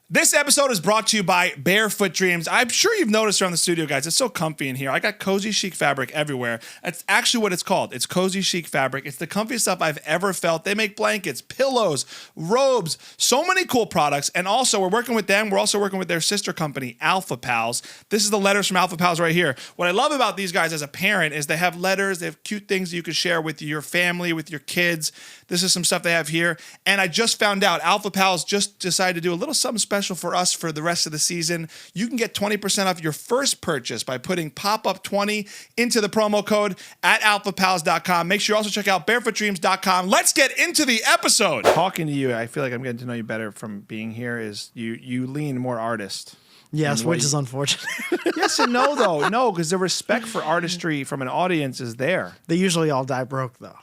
This episode is brought to you by Barefoot Dreams. I'm sure you've noticed around the studio, guys, it's so comfy in here. I got cozy chic fabric everywhere. That's actually what it's called. It's cozy chic fabric. It's the comfiest stuff I've ever felt. They make blankets, pillows, robes, so many cool products. And also, we're working with them. We're also working with their sister company, Alpha Pals. This is the letters from Alpha Pals right here. What I love about these guys as a parent is they have letters. They have cute things that you can share with your family, with your kids. This is some stuff they have here. And I just found out Alpha Pals just decided to do a little something special for us for the rest of the season. You can get 20% off your first purchase by putting POPUP20 into the promo code at alphapals.com. Make sure you also check out barefootdreams.com. Let's get into the episode. Talking to you, I feel like I'm getting to know you better from being here, is you lean more artist. Yes, which is unfortunate. Yes and no, though. No, because the respect for artistry from an audience is there. They usually all die broke, though.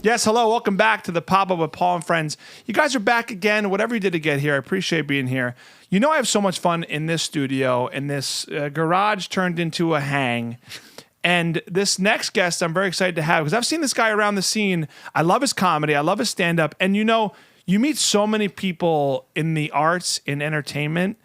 Yes, hello. Welcome back to the Pop-Up with Paul and Friends. You guys are back again. Whatever you did to get here, I appreciate being here. You know I have so much fun in this studio, and this garage turned into a hang. And this next guest I'm very excited to have because I've seen this guy around the scene. I love his comedy. I love his stand-up. And you meet so many people in the arts, in entertainment.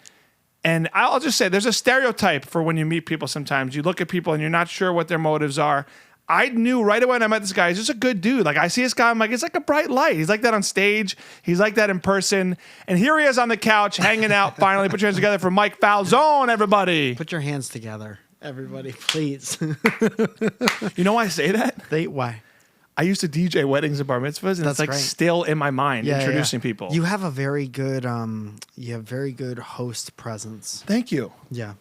And I'll just say there's a stereotype for when you meet people sometimes. You look at people and you're not sure what their motives are. I knew right away when I met this guy, he's just a good dude. Like, I see this guy, I'm like, it's like a bright light. He's like that on stage. He's like that in person. And here he is on the couch, hanging out, finally. Put your hands together for Mike Falzone, everybody. Put your hands together, everybody, please. You know why I say that? Why? I used to DJ weddings and bar mitzvahs, and That's it's like great. still in my mind, introducing people. You have a very good, host presence. Thank you. Yeah.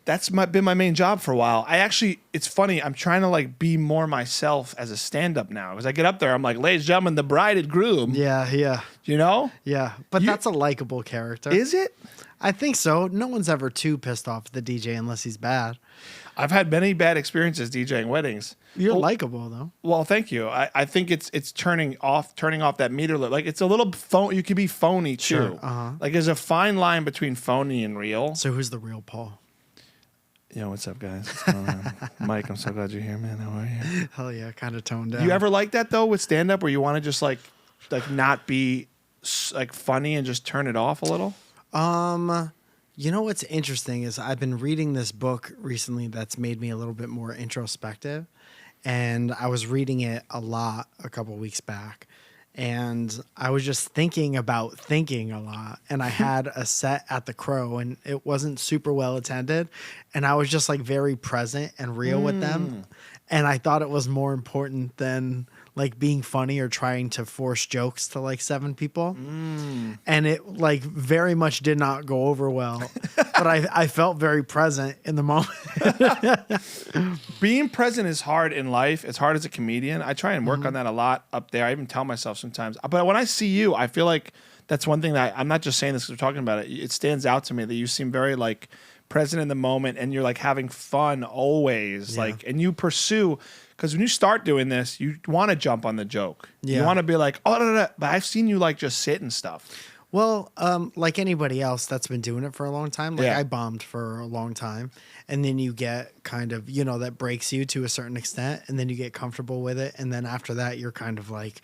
That's been my main job for a while. It's funny. I'm trying to like be more myself as a stand-up now. Because I get up there, I'm like, ladies and gentlemen, the bride and groom. Yeah. You know? Yeah. But that's a likable character. Is it? I think so. No one's ever too pissed off at the DJ unless he's bad. I've had many bad experiences DJing weddings. You're likable though. Well, thank you. I think it's turning off that meter. Like it's a little phone. You could be phony too. Sure. Uh-huh. Like there's a fine line between phony and real. So who's the real Paul? Yo, what's up, guys? What's going on? Mike, I'm so glad you're here, man. How are you? Hell yeah, kind of toned down. You ever like that though with stand up, where you want to just like not be like funny and just turn it off a little? You know what's interesting is I've been reading this book recently that's made me a little bit more introspective, and I was reading it a lot a couple weeks back, and I was just thinking about thinking a lot, and I had a set at the Crow, and it wasn't super well attended, and I was just like very present and real with them, and I thought it was more important than like being funny or trying to force jokes to like 7 people. And it like very much did not go over well, but I felt very present in the moment. Being present is hard in life. It's hard as a comedian. I try and work on that a lot up there. I even tell myself sometimes, but when I see you, I feel like that's one thing that I'm not just saying this because we're talking about it. It stands out to me that you seem very like present in the moment and you're like having fun always. Like, and you pursue, because when you start doing this, you want to jump on the joke. Yeah. You want to be like, oh, no. But I've seen you like just sit and stuff. Well, like anybody else that's been doing it for a long time, like I bombed for a long time, and then you get kind of, that breaks you to a certain extent, and then you get comfortable with it, and then after that, you're kind of like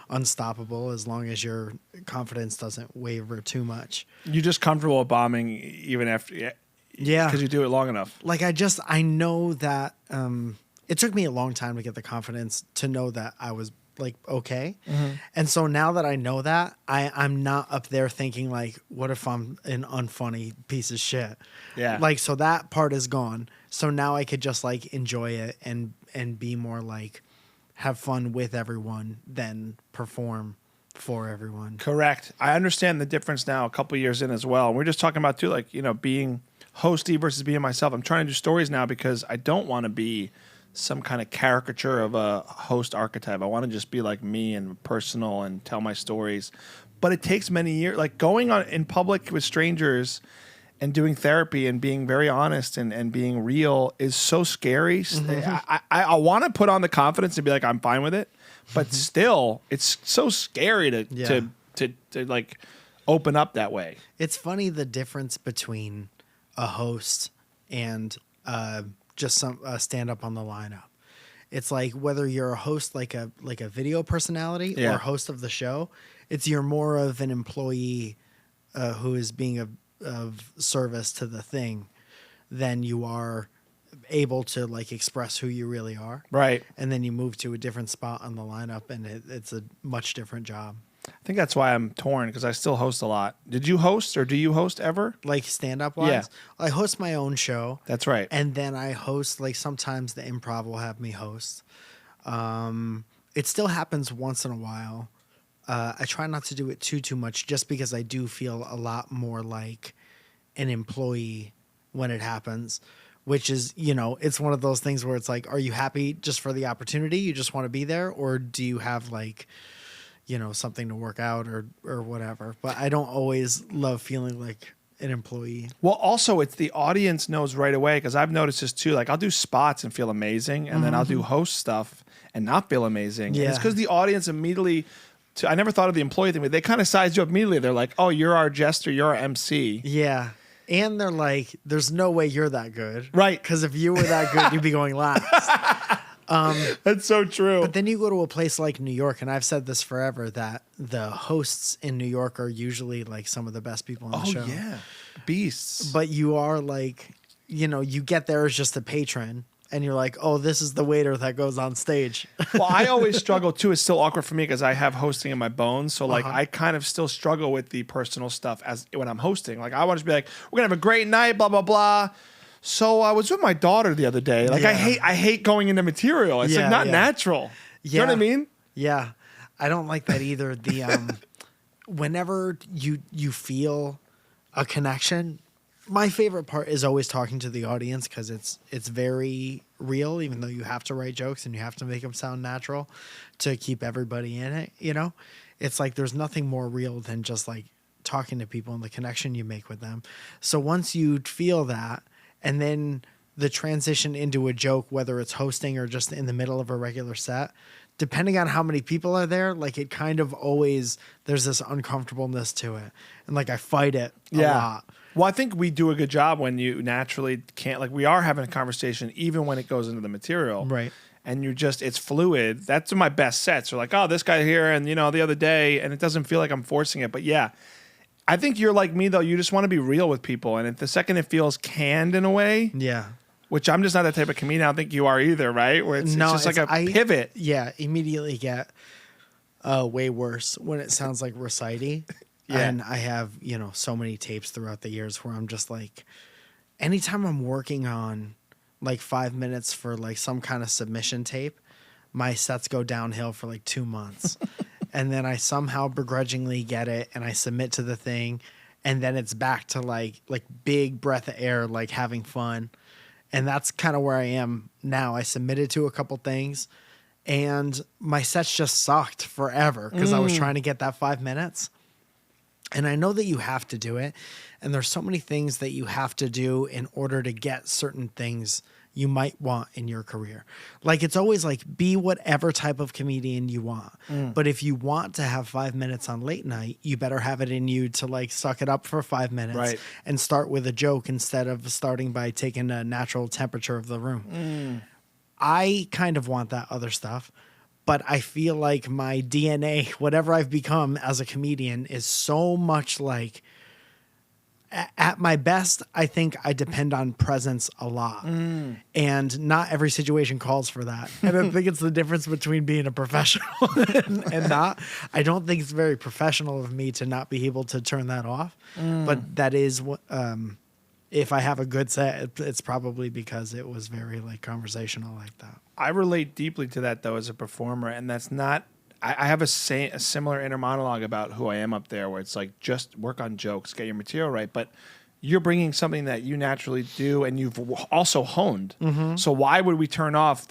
unstoppable as long as your confidence doesn't waver too much. You're just comfortable with bombing even after, because you do it long enough. Like I know that it took me a long time to get the confidence to know that I was like okay, and so now that I know that, I'm not up there thinking like, what if I'm an unfunny piece of shit? Yeah, like, so that part is gone. So now I could just like enjoy it and be more like have fun with everyone than perform for everyone. Correct. I understand the difference now a couple years in as well. And we're just talking about too, like, being hosty versus being myself. I'm trying to do stories now because I don't want to be some kind of caricature of a host archetype. I want to just be like me and personal and tell my stories. But it takes many years, like going on in public with strangers and doing therapy and being very honest and being real is so scary. I want to put on the confidence and be like, I'm fine with it, but still, it's so scary to like open up that way. It's funny the difference between a host and just some stand up on the lineup. It's like whether you're a host, like a video personality, or a host of the show, you're more of an employee who is being of service to the thing than you are able to like express who you really are. Right. And then you move to a different spot on the lineup, and it's a much different job. I think that's why I'm torn, because I still host a lot. Did you host, or do you host ever? Like stand-up wise? Yeah. I host my own show. That's right. And then I host, like sometimes the Improv will have me host. It still happens once in a while. I try not to do it too much, just because I do feel a lot more like an employee when it happens, which is, it's one of those things where it's like, are you happy just for the opportunity? You just want to be there? Or do you have like, something to work out or whatever? But I don't always love feeling like an employee. Well, also it's the audience knows right away, because I've noticed this too. Like I'll do spots and feel amazing, and then I'll do host stuff and not feel amazing. Yeah. And it's because the audience immediately, I never thought of the employee thing, but they kind of size you up immediately. They're like, oh, you're our jester, you're our MC. Yeah. And they're like, there's no way you're that good. Right. Because if you were that good, you'd be going last. That's so true. But then you go to a place like New York, and I've said this forever, that the hosts in New York are usually like some of the best people on the show. Oh, yeah. Beasts. But you are like, you get there as just a patron, and you're like, oh, this is the waiter that goes on stage. Well, I always struggle too. It's still awkward for me because I have hosting in my bones. So like I kind of still struggle with the personal stuff as when I'm hosting. Like I want to be like, we're gonna have a great night, blah blah blah. So I was with my daughter the other day. Like I hate going into material. It's like not natural. You know what I mean? Yeah. I don't like that either. The whenever you feel a connection, my favorite part is always talking to the audience, because it's very real, even though you have to write jokes and you have to make them sound natural to keep everybody in it. It's like there's nothing more real than just like talking to people and the connection you make with them. So once you feel that, and then the transition into a joke, whether it's hosting or just in the middle of a regular set, depending on how many people are there, like it kind of always, there's this uncomfortableness to it. And like I fight it a lot. Well, I think we do a good job when you naturally can't, like we are having a conversation even when it goes into the material. Right. And it's fluid. That's my best sets. You're like, oh, this guy here and, the other day, and it doesn't feel like I'm forcing it. But yeah, I think you're like me, though. You just want to be real with people. And if the second it feels canned in a way, which I'm just not that type of comedian. I don't think you are either, right? Where it's just like a pivot. Yeah, immediately get way worse when it sounds like recitey. And I have, so many tapes throughout the years where I'm just like, anytime I'm working on like 5 minutes for like some kind of submission tape, my sets go downhill for like 2 months. And then I somehow begrudgingly get it and I submit to the thing, and then it's back to like big breath of air, like having fun. And that's kind of where I am now. I submitted to a couple things and my sets just sucked forever because I was trying to get that 5 minutes. And I know that you have to do it. And there's so many things that you have to do in order to get certain things you might want in your career. Like it's always like, be whatever type of comedian you want. But if you want to have 5 minutes on late night, you better have it in you to like suck it up for 5 minutes and start with a joke instead of starting by taking a natural temperature of the room. I kind of want that other stuff. But I feel like my DNA, whatever I've become as a comedian, is so much like, at my best, I think I depend on presence a lot. And not every situation calls for that. And I think it's the difference between being a professional and not. I don't think it's very professional of me to not be able to turn that off. But that is what, if I have a good set, it's probably because it was very like conversational like that. I relate deeply to that though as a performer, and that's not. I have a similar inner monologue about who I am up there, where it's like just work on jokes, get your material right, but you're bringing something that you naturally do, and you've also honed. So why would we turn off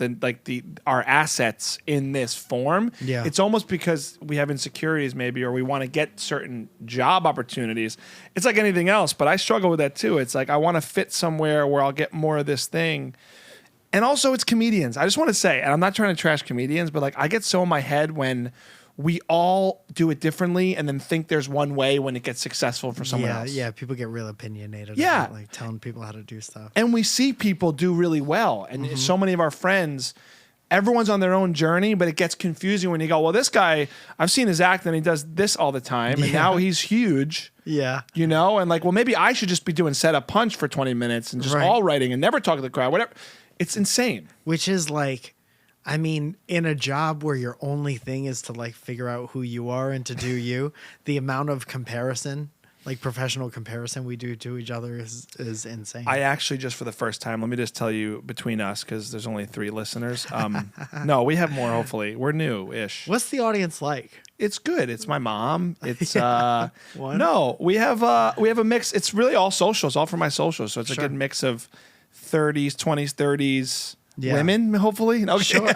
our assets in this form? Yeah, it's almost because we have insecurities, maybe, or we want to get certain job opportunities. It's like anything else, but I struggle with that too. It's like I want to fit somewhere where I'll get more of this thing. And also, it's comedians. I just want to say, and I'm not trying to trash comedians, but like I get so in my head when we all do it differently and then think there's one way when it gets successful for someone else. Yeah, people get real opinionated Yeah. about like telling people how to do stuff. And we see people do really well. And so many of our friends, everyone's on their own journey, but it gets confusing when you go, well, this guy, I've seen his act and he does this all the time. And now he's huge. Yeah. You know, and like, well, maybe I should just be doing set up punch for 20 minutes and just all writing and never talk to the crowd, whatever. It's insane. Which is like, I mean, in a job where your only thing is to like figure out who you are and to do you, the amount of comparison, like professional comparison we do to each other is insane. I actually, just for the first time, let me just tell you between us, because there's only 3 listeners. No, we have more, hopefully. We're new-ish. What's the audience like? It's good. It's my mom. It's One? no, we have a mix. It's really all social. It's all for my socials. So it's a good mix of 30s, 20s, 30s. Yeah. Women, hopefully. Okay. Sure.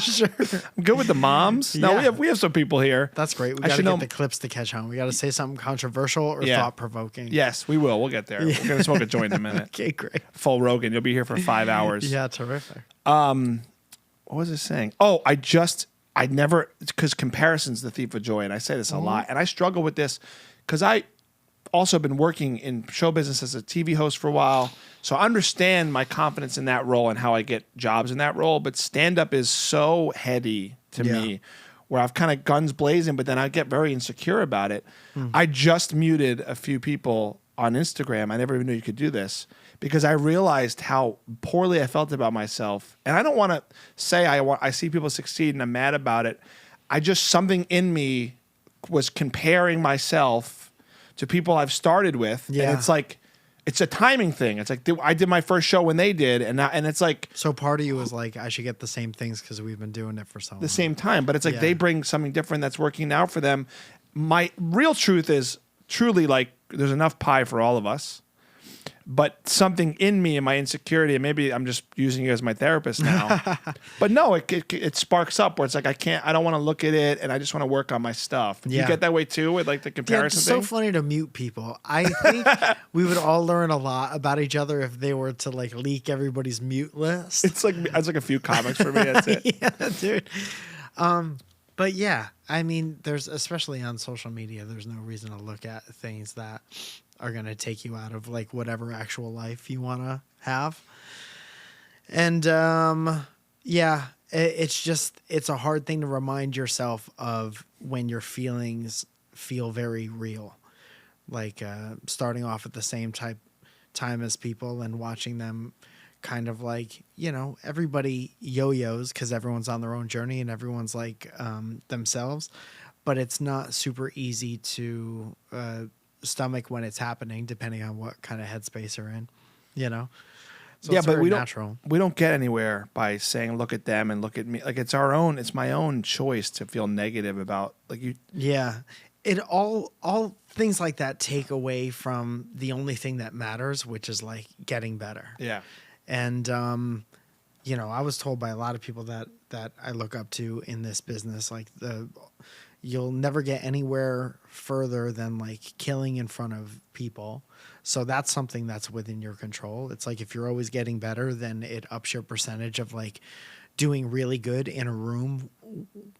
Sure. I'm good with the moms. No, Yeah. we have some people here. That's great. We got to get the clips to catch on. We got to say something controversial or thought-provoking. Yes, we will. We'll get there. We're going to smoke a joint in a minute. Okay, great. Full Rogan. You'll be here for 5 hours. Yeah, terrific. What was I saying? Oh, I never, because comparison's the thief of joy. And I say this a lot. And I struggle with this because I also been working in show business as a TV host for a while. So I understand my confidence in that role and how I get jobs in that role. But stand-up is so heady to me where I've kind of guns blazing, but then I get very insecure about it. I just muted a few people on Instagram. I never even knew you could do this because I realized how poorly I felt about myself. And I don't want to say I see people succeed and I'm mad about it. Something in me was comparing myself to people I've started with. Yeah. And it's like, it's a timing thing. It's like I did my first show when they did, and it's like So part of you was like, I should get the same things because we've been doing it for so long. the same time. But it's like they bring something different that's working out for them. My real truth is truly like there's enough pie for all of us. But something in me and my insecurity, and maybe I'm just using you as my therapist now. But no, it sparks up where it's like I don't want to look at it, and I just want to work on my stuff. Do you get that way too with like the comparison it's thing? so funny to mute people. I think we would all learn a lot about each other if they were to like leak everybody's mute list. It's like a few comics for me. That's it. Yeah, dude. But yeah, I mean, there's especially on social media, there's no reason to look at things that are going to take you out of like whatever actual life you want to have. And it's a hard thing to remind yourself of when your feelings feel very real. Like starting off at the same time as people and watching them kind of like, you know, everybody yo-yos because everyone's on their own journey and everyone's like themselves. But it's not super easy to stomach when it's happening, depending on what kind of headspace you're in, you know? So yeah, it's but very we natural. don't get anywhere by saying, look at them and look at me. Like it's my own choice to feel negative about like you. Yeah. It all things like that take away from the only thing that matters, which is like getting better. Yeah. And, you know, I was told by a lot of people that I look up to in this business, like you'll never get anywhere further than like killing in front of people. So that's something that's within your control. It's like if you're always getting better, then it ups your percentage of like doing really good in a room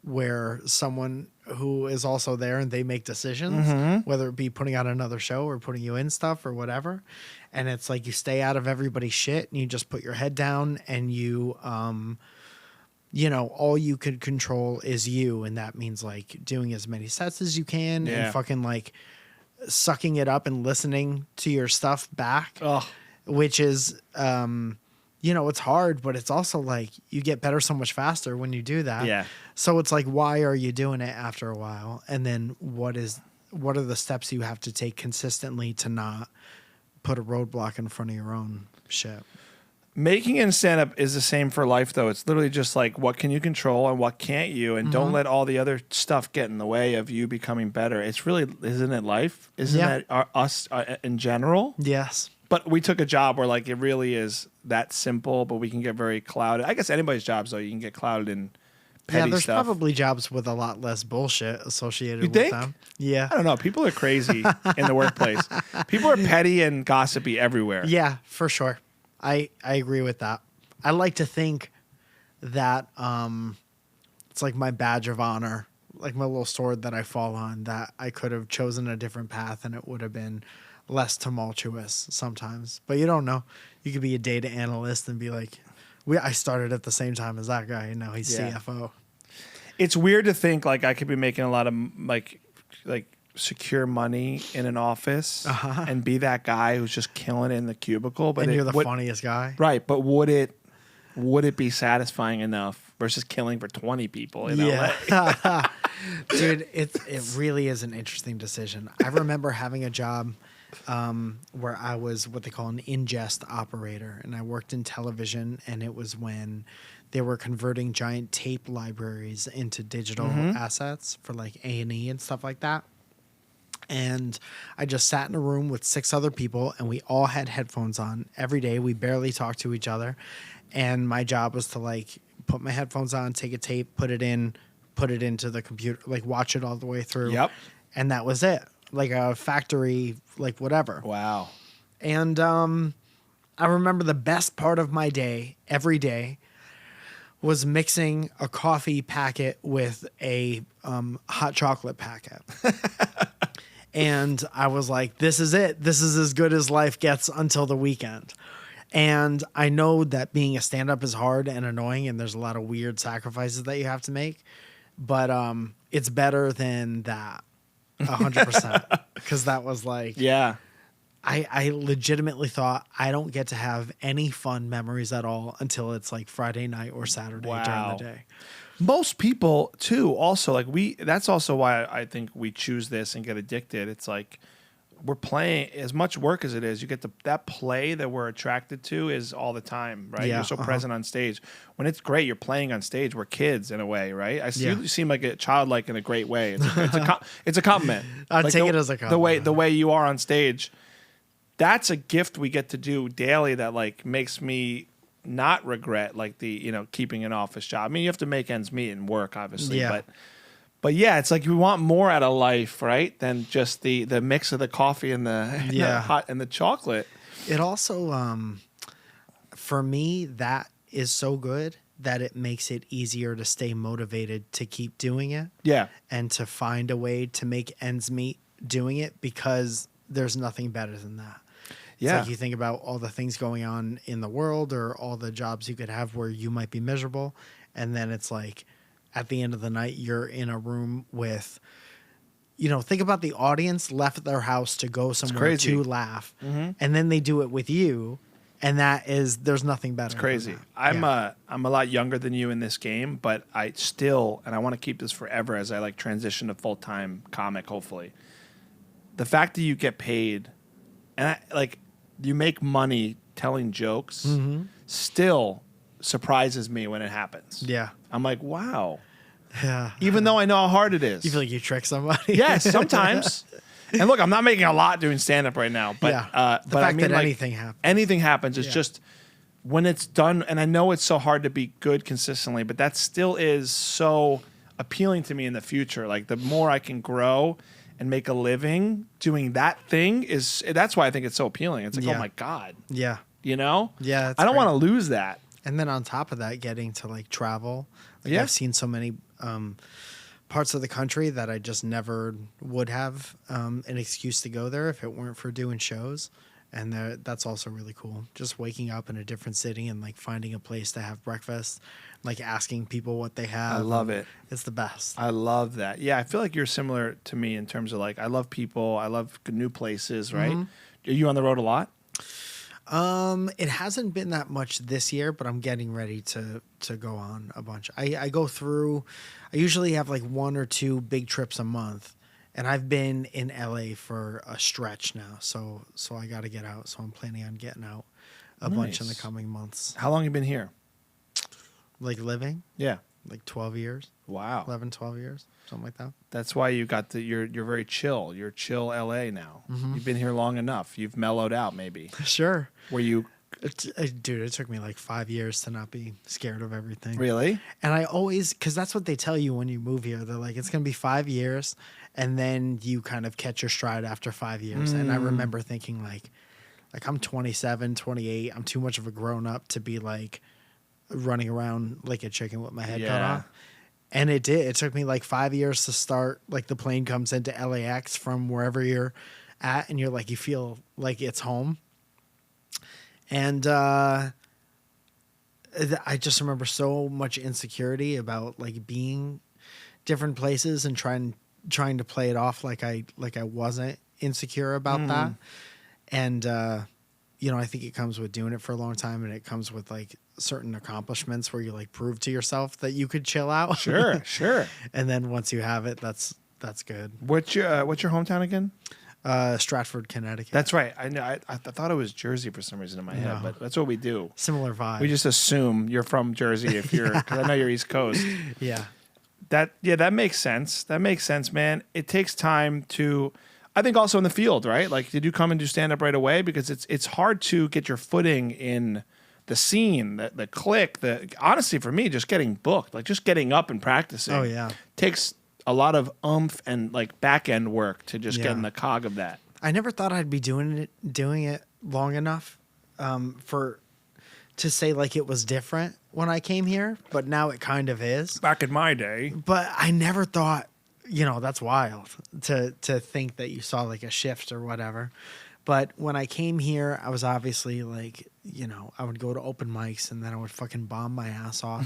where someone who is also there and they make decisions, whether it be putting on another show or putting you in stuff or whatever. And it's like you stay out of everybody's shit and you just put your head down and you know, all you could control is you. And that means like doing as many sets as you can and fucking like sucking it up and listening to your stuff back, which is, you know, it's hard, but it's also like you get better so much faster when you do that. Yeah. So it's like, why are you doing it after a while? And then what are the steps you have to take consistently to not put a roadblock in front of your own shit? Making it in stand-up is the same for life, though. It's literally just like, what can you control and what can't you? And don't let all the other stuff get in the way of you becoming better. It's really, isn't it life? Isn't that us in general? Yes. But we took a job where like it really is that simple, but we can get very clouded. I guess anybody's jobs, though, you can get clouded in petty there's stuff. probably jobs with a lot less bullshit associated You with think? them. Yeah. I don't know. People are crazy in the workplace. People are petty and gossipy everywhere. Yeah, for sure. I agree with that. I like to think that it's like my badge of honor. like my little sword that I fall on, that I could have chosen a different path and it would have been less tumultuous sometimes. But you don't know. You could be a data analyst and be like, I started at the same time as that guy, and now he's Yeah. CFO. It's weird to think like I could be making a lot of like secure money in an office and be that guy who's just killing it in the cubicle. But And you're the funniest guy. right? But would it be satisfying enough versus killing for 20 people in LA? Dude, it really is an interesting decision. I remember having a job where I was what they call an ingest operator, and I worked in television, and it was when they were converting giant tape libraries into digital assets for like A&E and stuff like that. And I just sat in a room with 6 other people, and we all had headphones on every day. We barely talked to each other. And my job was to like put my headphones on, take a tape, put it into the computer, like watch it all the way through. Yep. And that was it. Like a factory, like whatever. Wow. And I remember the best part of my day every day was mixing a coffee packet with a hot chocolate packet. And I was like, this is it. This is as good as life gets until the weekend. And I know that being a stand-up is hard and annoying, and there's a lot of weird sacrifices that you have to make. But it's better than that, 100%. Because that was like, Yeah. I legitimately thought I don't get to have any fun memories at all until it's like Friday night or Saturday during the day. Most people too also like that's also why I think we choose this and get addicted. It's like we're playing as much work as it is. You get that play that we're attracted to is all the time, right? Yeah, You're so present on stage. When it's great, you're playing on stage. We're kids in a way, right? You seem like a childlike in a great way. It's a compliment. I'll take it as a compliment. The way you are on stage, that's a gift we get to do daily that like makes me not regret like the keeping an office job. I mean, you have to make ends meet and work, obviously, but yeah, it's like we want more out of life, right? Than just the mix of the coffee and the hot and the chocolate. It also, for me, that is so good that it makes it easier to stay motivated to keep doing it. Yeah, and to find a way to make ends meet doing it, because there's nothing better than that. It's like you think about all the things going on in the world or all the jobs you could have where you might be miserable. And then it's like at the end of the night, you're in a room with, think about the audience left their house to go somewhere to laugh. Mm-hmm. And then they do it with you. And there's nothing better. It's crazy. I'm a lot younger than you in this game, but I want to keep this forever as I like transition to full-time comic, hopefully. The fact that you get paid and you make money telling jokes still surprises me when it happens. Yeah. I'm like, wow. Yeah. Even though I know how hard it is. You feel like you trick somebody? Yes, sometimes. And look, I'm not making a lot doing stand-up right now, but the fact that anything happens. Anything happens. It's just when it's done, and I know it's so hard to be good consistently, but that still is so appealing to me in the future. Like the more I can grow and make a living doing that thing that's why I think it's so appealing. It's like, oh my God. Yeah. Yeah. I don't want to lose that. And then on top of that, getting to like travel. I've seen so many parts of the country that I just never would have an excuse to go there if it weren't for doing shows. And that's also really cool. Just waking up in a different city and like finding a place to have breakfast, like asking people what they have. I love it. It's the best. I love that. Yeah, I feel like you're similar to me in terms of like I love people. I love new places, right? Mm-hmm. Are you on the road a lot? It hasn't been that much this year, but I'm getting ready to go on a bunch. I go through, I usually have like 1 or 2 big trips a month. And I've been in LA for a stretch now, so I got to get out. So I'm planning on getting out a bunch in the coming months. How long have you been here? Like living? Yeah. Like 12 years. Wow. 11, 12 years, something like that. That's why you got you're very chill. You're chill LA now. Mm-hmm. You've been here long enough. You've mellowed out maybe. Sure. Were you... Dude, it took me like 5 years to not be scared of everything. Really? And I always, because that's what they tell you when you move here. They're like, it's going to be 5 years, and then you kind of catch your stride after 5 years. And I remember thinking like I'm 27, 28. I'm too much of a grown up to be like running around like a chicken with my head cut off. And it did. It took me like 5 years to start. Like the plane comes into LAX from wherever you're at, and you're like, you feel like it's home. And I just remember so much insecurity about like being different places and trying to play it off like I wasn't insecure about that. And you know, I think it comes with doing it for a long time, and it comes with like certain accomplishments where you like prove to yourself that you could chill out. Sure. And then once you have it, that's good. What's your hometown again? Stratford, Connecticut. That's right. I know. I thought it was Jersey for some reason in my head, but that's what we do. Similar vibe. We just assume you're from Jersey if you're, because I know you're East Coast. Yeah. That makes sense. That makes sense, man. It takes time to, I think also in the field, right? Like, did you come and do stand up right away? Because it's hard to get your footing in the scene, the click, honestly for me, just getting booked, like just getting up and practicing. Oh yeah. Takes a lot of oomph and like back end work to just get in the cog of that. I never thought I'd be doing it long enough to say like it was different when I came here, but now it kind of is. Back in my day. But I never thought, you know, that's wild to think that you saw like a shift or whatever. But when I came here, I was obviously like, you know, I would go to open mics and then I would fucking bomb my ass off.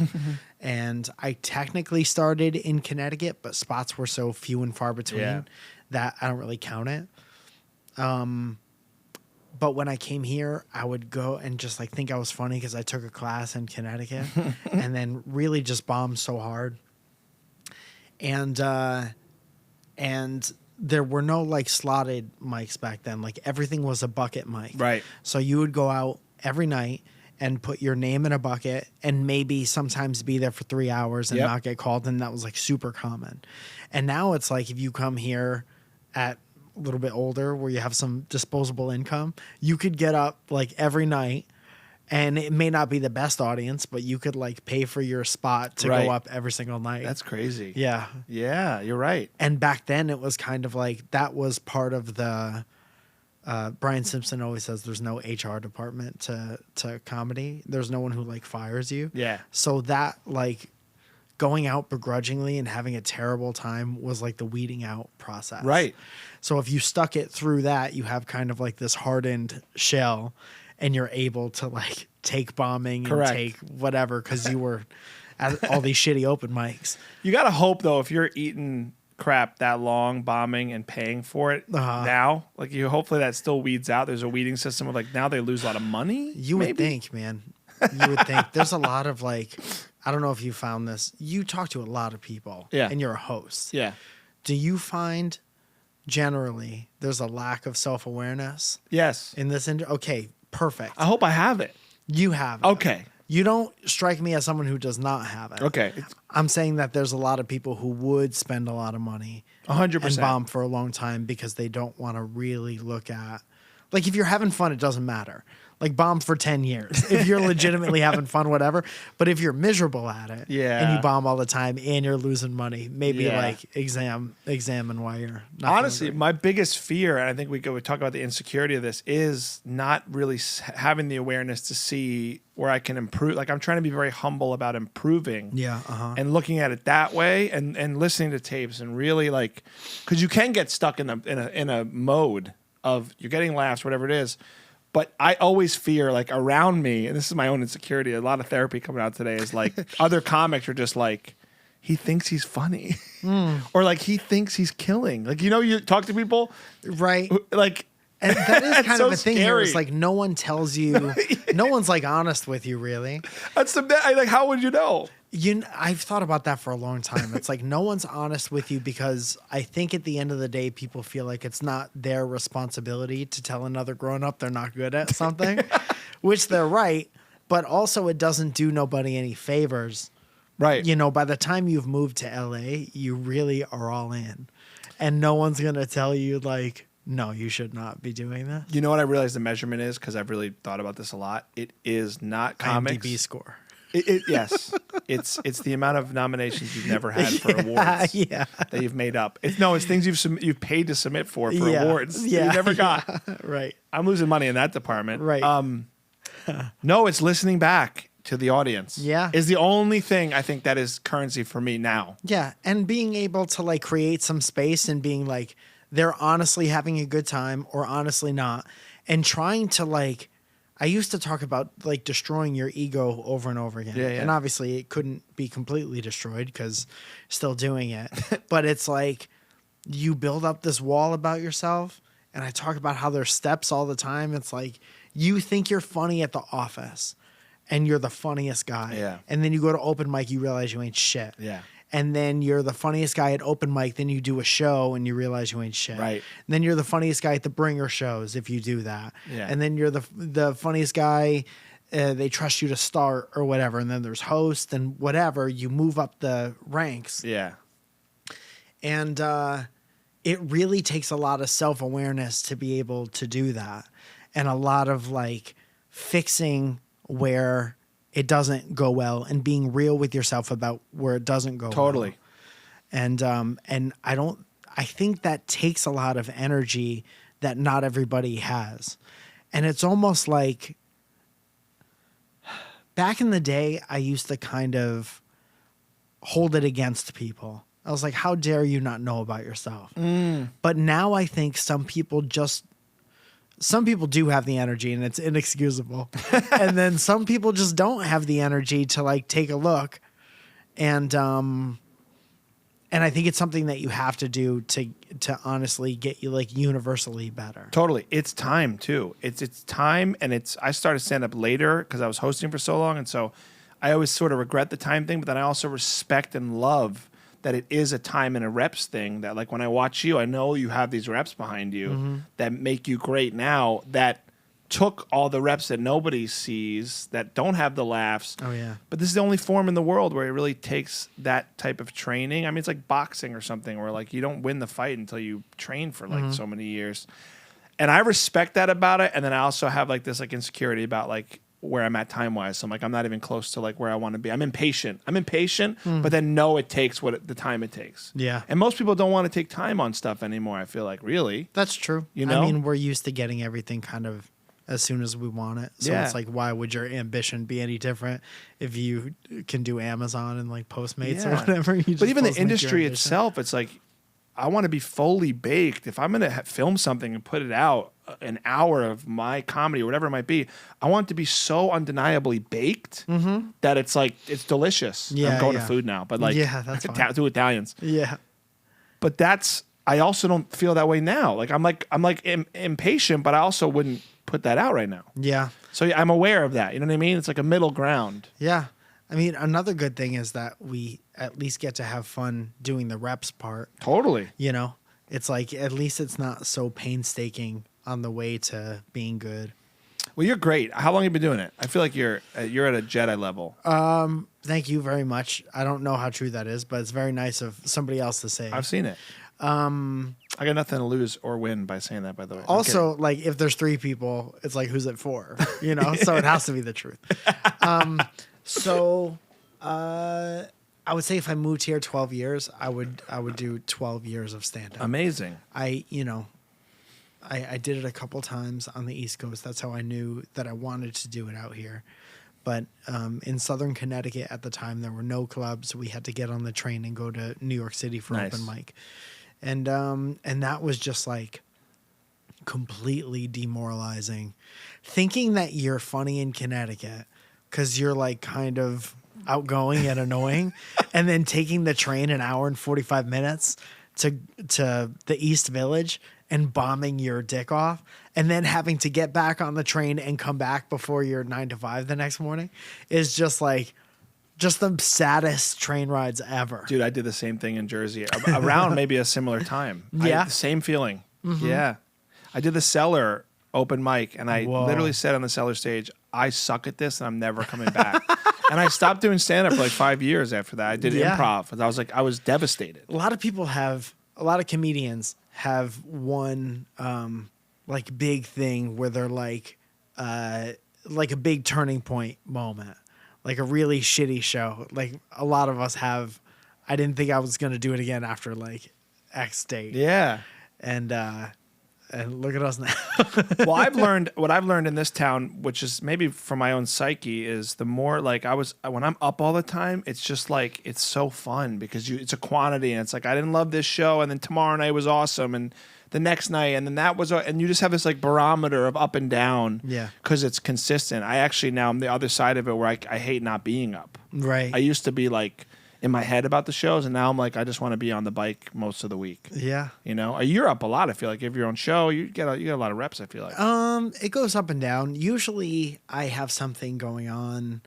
And I technically started in Connecticut, but spots were so few and far between that I don't really count it. But when I came here, I would go and just like think I was funny because I took a class in Connecticut and then really just bombed so hard. And there were no like slotted mics back then. Like everything was a bucket mic. Right. So you would go out every night and put your name in a bucket and maybe sometimes be there for 3 hours and not get called. And that was like super common. And now it's like, if you come here at a little bit older where you have some disposable income, you could get up like every night, and it may not be the best audience, but you could like pay for your spot to go up every single night. That's crazy. Yeah. Yeah, you're right. And back then it was kind of like, that was part of the, Brian Simpson always says there's no HR department to comedy. There's no one who like fires you. Yeah. So that like going out begrudgingly and having a terrible time was like the weeding out process. Right. So if you stuck it through that, you have kind of like this hardened shell, and you're able to like take bombing and take whatever because you were at all these shitty open mics. You got to hope though, if you're eating crap that long, bombing and paying for it now, like you hopefully that still weeds out. There's a weeding system of like now they lose a lot of money. You would think, man. You would think there's a lot of like, I don't know if you found this. You talk to a lot of people and you're a host. Yeah. Do you find generally there's a lack of self-awareness? Yes. In this industry? Okay. Perfect. I hope I have it. You have it. Okay. You don't strike me as someone who does not have it. Okay. I'm saying that there's a lot of people who would spend a lot of money 100% and bomb for a long time because they don't want to really look at, like, if you're having fun, it doesn't matter. Like, bomb for 10 years. If you're legitimately having fun, whatever. But if you're miserable at it and you bomb all the time and you're losing money, maybe like examine why you're not. Honestly, my biggest fear, and I think we talk about the insecurity of this, is not really having the awareness to see where I can improve. Like, I'm trying to be very humble about improving. Yeah. And looking at it that way and listening to tapes and really like, because you can get stuck in a mode of you're getting laughs, whatever it is. But I always fear, like, around me, and this is my own insecurity, a lot of therapy coming out today, is like other comics are just like, he thinks he's funny. Or like he thinks he's killing. Like, you know, you talk to people. Right. Like, and that is kind so of a thing here. scary. It's like no one tells you, no one's like honest with you, really. That's like, how would you know? I've thought about that for a long time. It's like no one's honest with you because I think at the end of the day, people feel like it's not their responsibility to tell another grown-up they're not good at something, which they're right. But also it doesn't do nobody any favors. Right. You know, by the time you've moved to LA, you really are all in. And no one's going to tell you like, no, you should not be doing this. You know what I realized the measurement is? Because I've really thought about this a lot. It is not comics. IMDb score. Yes, it's the amount of nominations you've never had for awards that you've made up. It's things you've paid to submit for awards that you never got. Right. I'm losing money in that department. Right. No, it's listening back to the audience. Yeah. Is the only thing I think that is currency for me now. Yeah, and being able to like create some space and being like they're honestly having a good time or honestly not, and trying to like I used to talk about like destroying your ego over and over again. Yeah, yeah. And obviously it couldn't be completely destroyed because still doing it. But it's like you build up this wall about yourself, and I talk about how there's steps all the time. It's like you think you're funny at the office and you're the funniest guy. Yeah. And then you go to open mic, you realize you ain't shit. Yeah. And then you're the funniest guy at open mic, then you do a show and you realize you ain't shit. Right. And then you're the funniest guy at the bringer shows if you do that. Yeah. And then you're the funniest guy, they trust you to start or whatever. And then there's host and whatever. You move up the ranks. Yeah. And it really takes a lot of self-awareness to be able to do that. And a lot of like fixing where it doesn't go well and being real with yourself about where it doesn't go Totally. well. And I think that takes a lot of energy that not everybody has. And it's almost like back in the day, I used to kind of hold it against people. I was like, how dare you not know about yourself? But now I think some people do have the energy and it's inexcusable. And then some people just don't have the energy to like take a look. And I think it's something that you have to do to honestly get you like universally better. Totally. It's time too. It's time, and I started stand up later because I was hosting for so long, and so I always sort of regret the time thing, but then I also respect and love that it is a time and a reps thing. That like when I watch you, I know you have these reps behind you that make you great now, that took all the reps that nobody sees, that don't have the laughs. Oh yeah. But this is the only form in the world where it really takes that type of training. I mean, it's like boxing or something where like you don't win the fight until you train for like so many years. And I respect that about it. And then I also have like this like insecurity about like where I'm at time wise. So I'm like, I'm not even close to like where I want to be. I'm impatient, but then know it takes the time it takes. Yeah. And most people don't want to take time on stuff anymore. I feel like really. That's true. You know? I mean, we're used to getting everything kind of as soon as we want it. So Yeah. it's like, why would your ambition be any different if you can do Amazon and like Postmates or Yeah. whatever? You just But even the Postmate your industry ambition. itself, it's like, I want to be fully baked. If I'm going to film something and put it out, an hour of my comedy or whatever it might be, I want it to be so undeniably baked that it's like, it's delicious. Yeah, I'm going yeah. to food now, but like, Yeah, that's fine. to Italians. Yeah. But I also don't feel that way now. Like, I'm impatient, but I also wouldn't put that out right now. Yeah. So yeah, I'm aware of that. You know what I mean? It's like a middle ground. Yeah. I mean, another good thing is that we at least get to have fun doing the reps part. Totally. You know, it's like at least it's not so painstaking on the way to being good. Well, you're great. How long have you been doing it? I feel like you're at a Jedi level. Thank you very much. I don't know how true that is, but it's very nice of somebody else to say. I've seen it. I got nothing to lose or win by saying that, by the way. I'm Also, like if there's 3 people, it's like who's it for? You know, so it has to be the truth. I would say if I moved here 12 years, I would do 12 years of stand up. amazing. I did it a couple times on the East Coast. That's how I knew that I wanted to do it out here. But in Southern Connecticut at the time, there were no clubs. We had to get on the train and go to New York City for Nice. open mic. And that was just like completely demoralizing. Thinking that you're funny in Connecticut because you're like kind of outgoing and annoying, and then taking the train an hour and 45 minutes to the East Village and bombing your dick off, and then having to get back on the train and come back before your 9 to 5 the next morning is just like the saddest train rides ever. Dude, I did the same thing in Jersey around maybe a similar time. Yeah. Same feeling. Yeah. I did the Cellar open mic, and I Whoa. literally said on the Cellar stage, I suck at this and I'm never coming back. And I stopped doing stand-up for like 5 years after that. I did Yeah. improv. And I was devastated. A lot of comedians have one like big thing where they're like a big turning point moment, like a really shitty show. Like a lot of us have. I didn't think I was gonna do it again after like X date. Yeah. And And look at us now. Well, what I've learned in this town, which is maybe from my own psyche, is the more like when I'm up all the time, it's just like it's so fun because it's a quantity, and it's like I didn't love this show, and then tomorrow night was awesome, and the next night, and then that was, and you just have this like barometer of up and down, because it's consistent. I actually now I'm the other side of it where I hate not being up. Right. I used to be like in my head about the shows, and now I'm like I just want to be on the bike most of the week. Yeah. You know, you're up a lot. I feel like you have your own show, you get a lot of reps. I feel like. It goes up and down. Usually, I have something going on.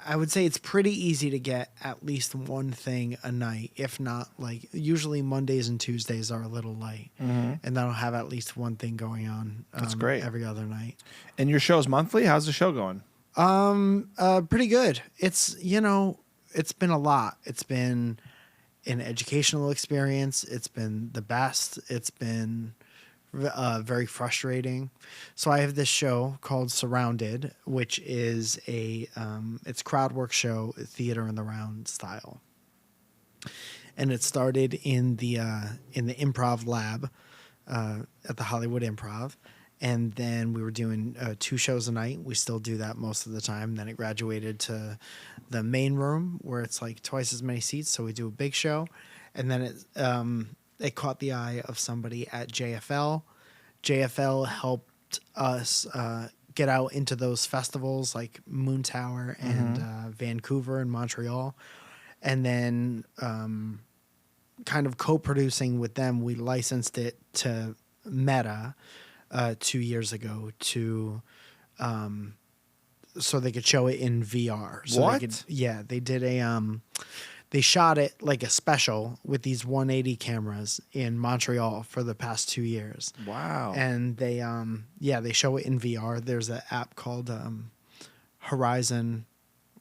I would say it's pretty easy to get at least one thing a night, if not like usually Mondays and Tuesdays are a little light, and then I'll have at least one thing going on. That's great. Every other night. And your show's monthly? How's the show going? Pretty good. It's it's been a lot. It's been an educational experience. It's been the best. It's been very frustrating. So I have this show called Surrounded, which is it's crowd work show, theater in the round style. And it started in the improv lab at the Hollywood Improv. And then we were doing 2 shows a night. We still do that most of the time. Then it graduated to the main room where it's like twice as many seats. So we do a big show. And then it caught the eye of somebody at JFL. JFL helped us get out into those festivals like Moon Tower and Vancouver and Montreal. And then kind of co-producing with them, we licensed it to Meta 2 years ago so they could show it in VR. So what? They did they shot it like a special with these 180 cameras in Montreal for the past 2 years. Wow. And they show it in VR. There's an app called Horizon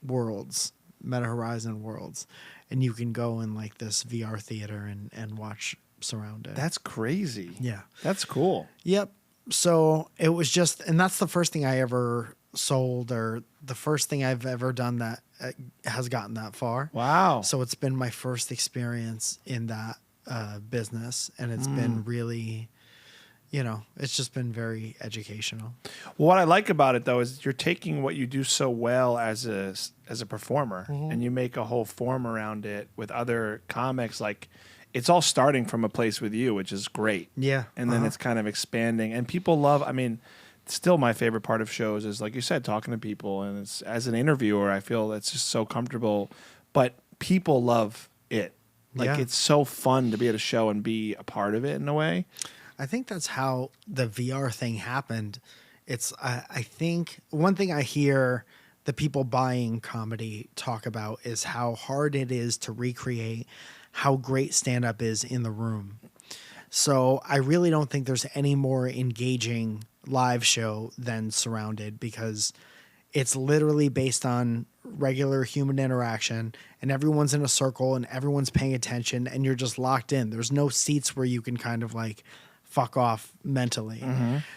Worlds, Meta Horizon Worlds, and you can go in like this VR theater and watch Surrounded. That's crazy. Yeah. That's cool. Yep. So it was just, and that's the first thing I ever sold, or the first thing I've ever done that has gotten that far. Wow. So it's been my first experience in that business, and it's been really, it's just been very educational. Well, what I like about it though is you're taking what you do so well as a performer, and you make a whole form around it with other comics. Like, it's all starting from a place with you, which is great. Yeah. And then it's kind of expanding, and people love. I mean, still my favorite part of shows is, like you said, talking to people, and it's, as an interviewer, I feel it's just so comfortable, but people love it. Like, it's so fun to be at a show and be a part of it in a way. I think that's how the VR thing happened. It's, I think one thing I hear the people buying comedy talk about is how hard it is to recreate how great stand-up is in the room. So I really don't think there's any more engaging live show than Surrounded, because it's literally based on regular human interaction, and everyone's in a circle and everyone's paying attention, and you're just locked in. There's no seats where you can kind of like fuck off mentally.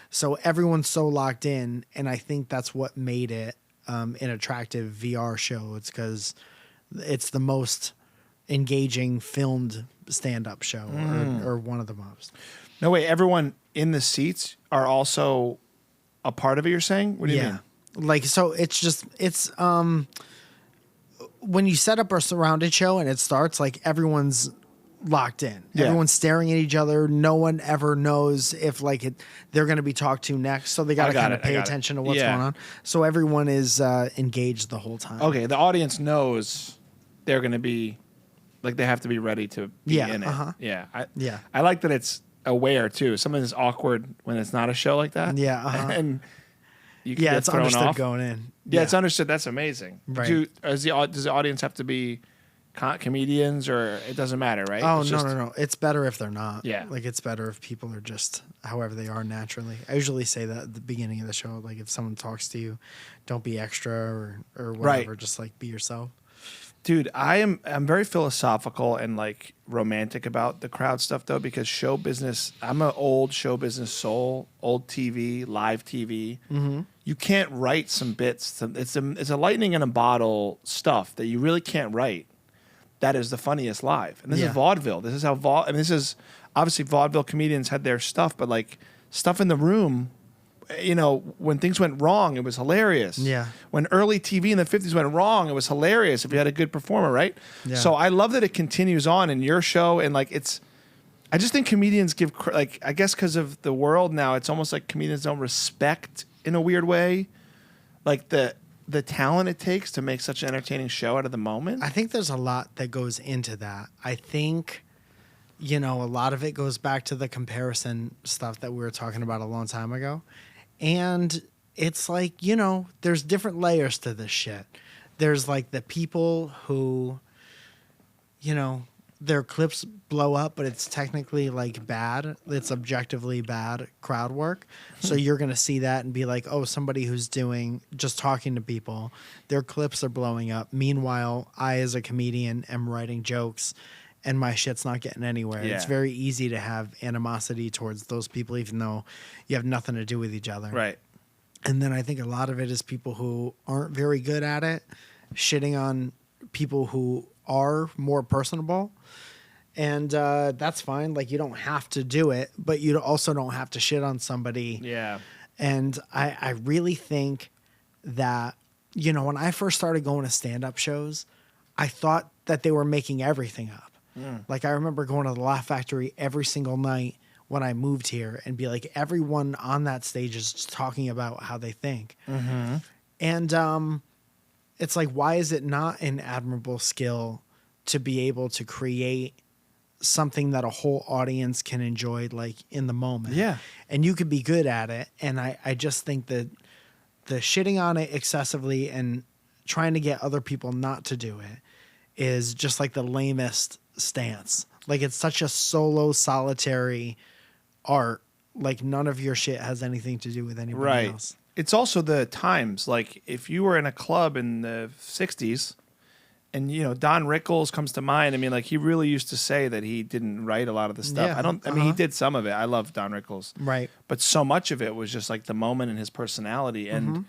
So everyone's so locked in, and I think that's what made it an attractive VR show. It's because it's the most engaging filmed stand-up show, or one of the most. No way, everyone in the seats are also a part of it, you're saying? What do you mean? Like, so it's when you set up a Surrounded show and it starts, like, everyone's locked in. Yeah. Everyone's staring at each other. No one ever knows if they're going to be talked to next. So they got to kind of pay attention to what's going on. So everyone is engaged the whole time. Okay, the audience knows they're going to be, like, they have to be ready to be in it. Yeah. I like that it's aware too. Something is awkward when it's not a show like that. Yeah. And you can get it's thrown understood off. going in. Yeah, it's understood. That's amazing. Right. Does the audience have to be comedians, or it doesn't matter, right? Oh, it's no. It's better if they're not. Yeah. Like, it's better if people are just however they are naturally. I usually say that at the beginning of the show. Like, if someone talks to you, don't be extra or whatever. Right. Just, like, be yourself. Dude, I'm very philosophical and like romantic about the crowd stuff though, because show business, I'm an old show business soul, old TV, live TV. You can't write some bits. It's a lightning in a bottle stuff that you really can't write. that is the funniest live. And this Yeah. is vaudeville. This is how and this is obviously vaudeville comedians had their stuff, but like stuff in the room, you know, when things went wrong, it was hilarious. Yeah. When early TV in the 50s went wrong, it was hilarious if you had a good performer, right? Yeah. So I love that it continues on in your show. And like, I just think comedians give, like, I guess because of the world now, it's almost like comedians don't respect in a weird way, like the talent it takes to make such an entertaining show out of the moment. I think there's a lot that goes into that. I think, you know, a lot of it goes back to the comparison stuff that we were talking about a long time ago. And it's like, you know, there's different layers to this shit. There's like the people who, you know, their clips blow up, but it's technically like bad. It's objectively bad crowd work. So you're going to see that and be like, oh, somebody who's just talking to people, their clips are blowing up. Meanwhile, I, as a comedian, am writing jokes and my shit's not getting anywhere. Yeah. It's very easy to have animosity towards those people, even though you have nothing to do with each other. Right. And then I think a lot of it is people who aren't very good at it, shitting on people who are more personable. And that's fine. Like, you don't have to do it, but you also don't have to shit on somebody. Yeah. And I really think that, you know, when I first started going to stand-up shows, I thought that they were making everything up. Like, I remember going to the Laugh Factory every single night when I moved here and be like, everyone on that stage is just talking about how they think. Mm-hmm. And it's like, why is it not an admirable skill to be able to create something that a whole audience can enjoy, like, in the moment? Yeah. And you could be good at it. And I just think that the shitting on it excessively and trying to get other people not to do it is just like the lamest stance. Like, it's such a solo, solitary art. Like, none of your shit has anything to do with anybody else. It's also the times. Like, if you were in a club in the 60s, and, you know, Don Rickles comes to mind. I mean, like, he really used to say that he didn't write a lot of the stuff. Yeah, I mean, he did some of it. I love Don Rickles. Right. But so much of it was just like the moment and his personality. And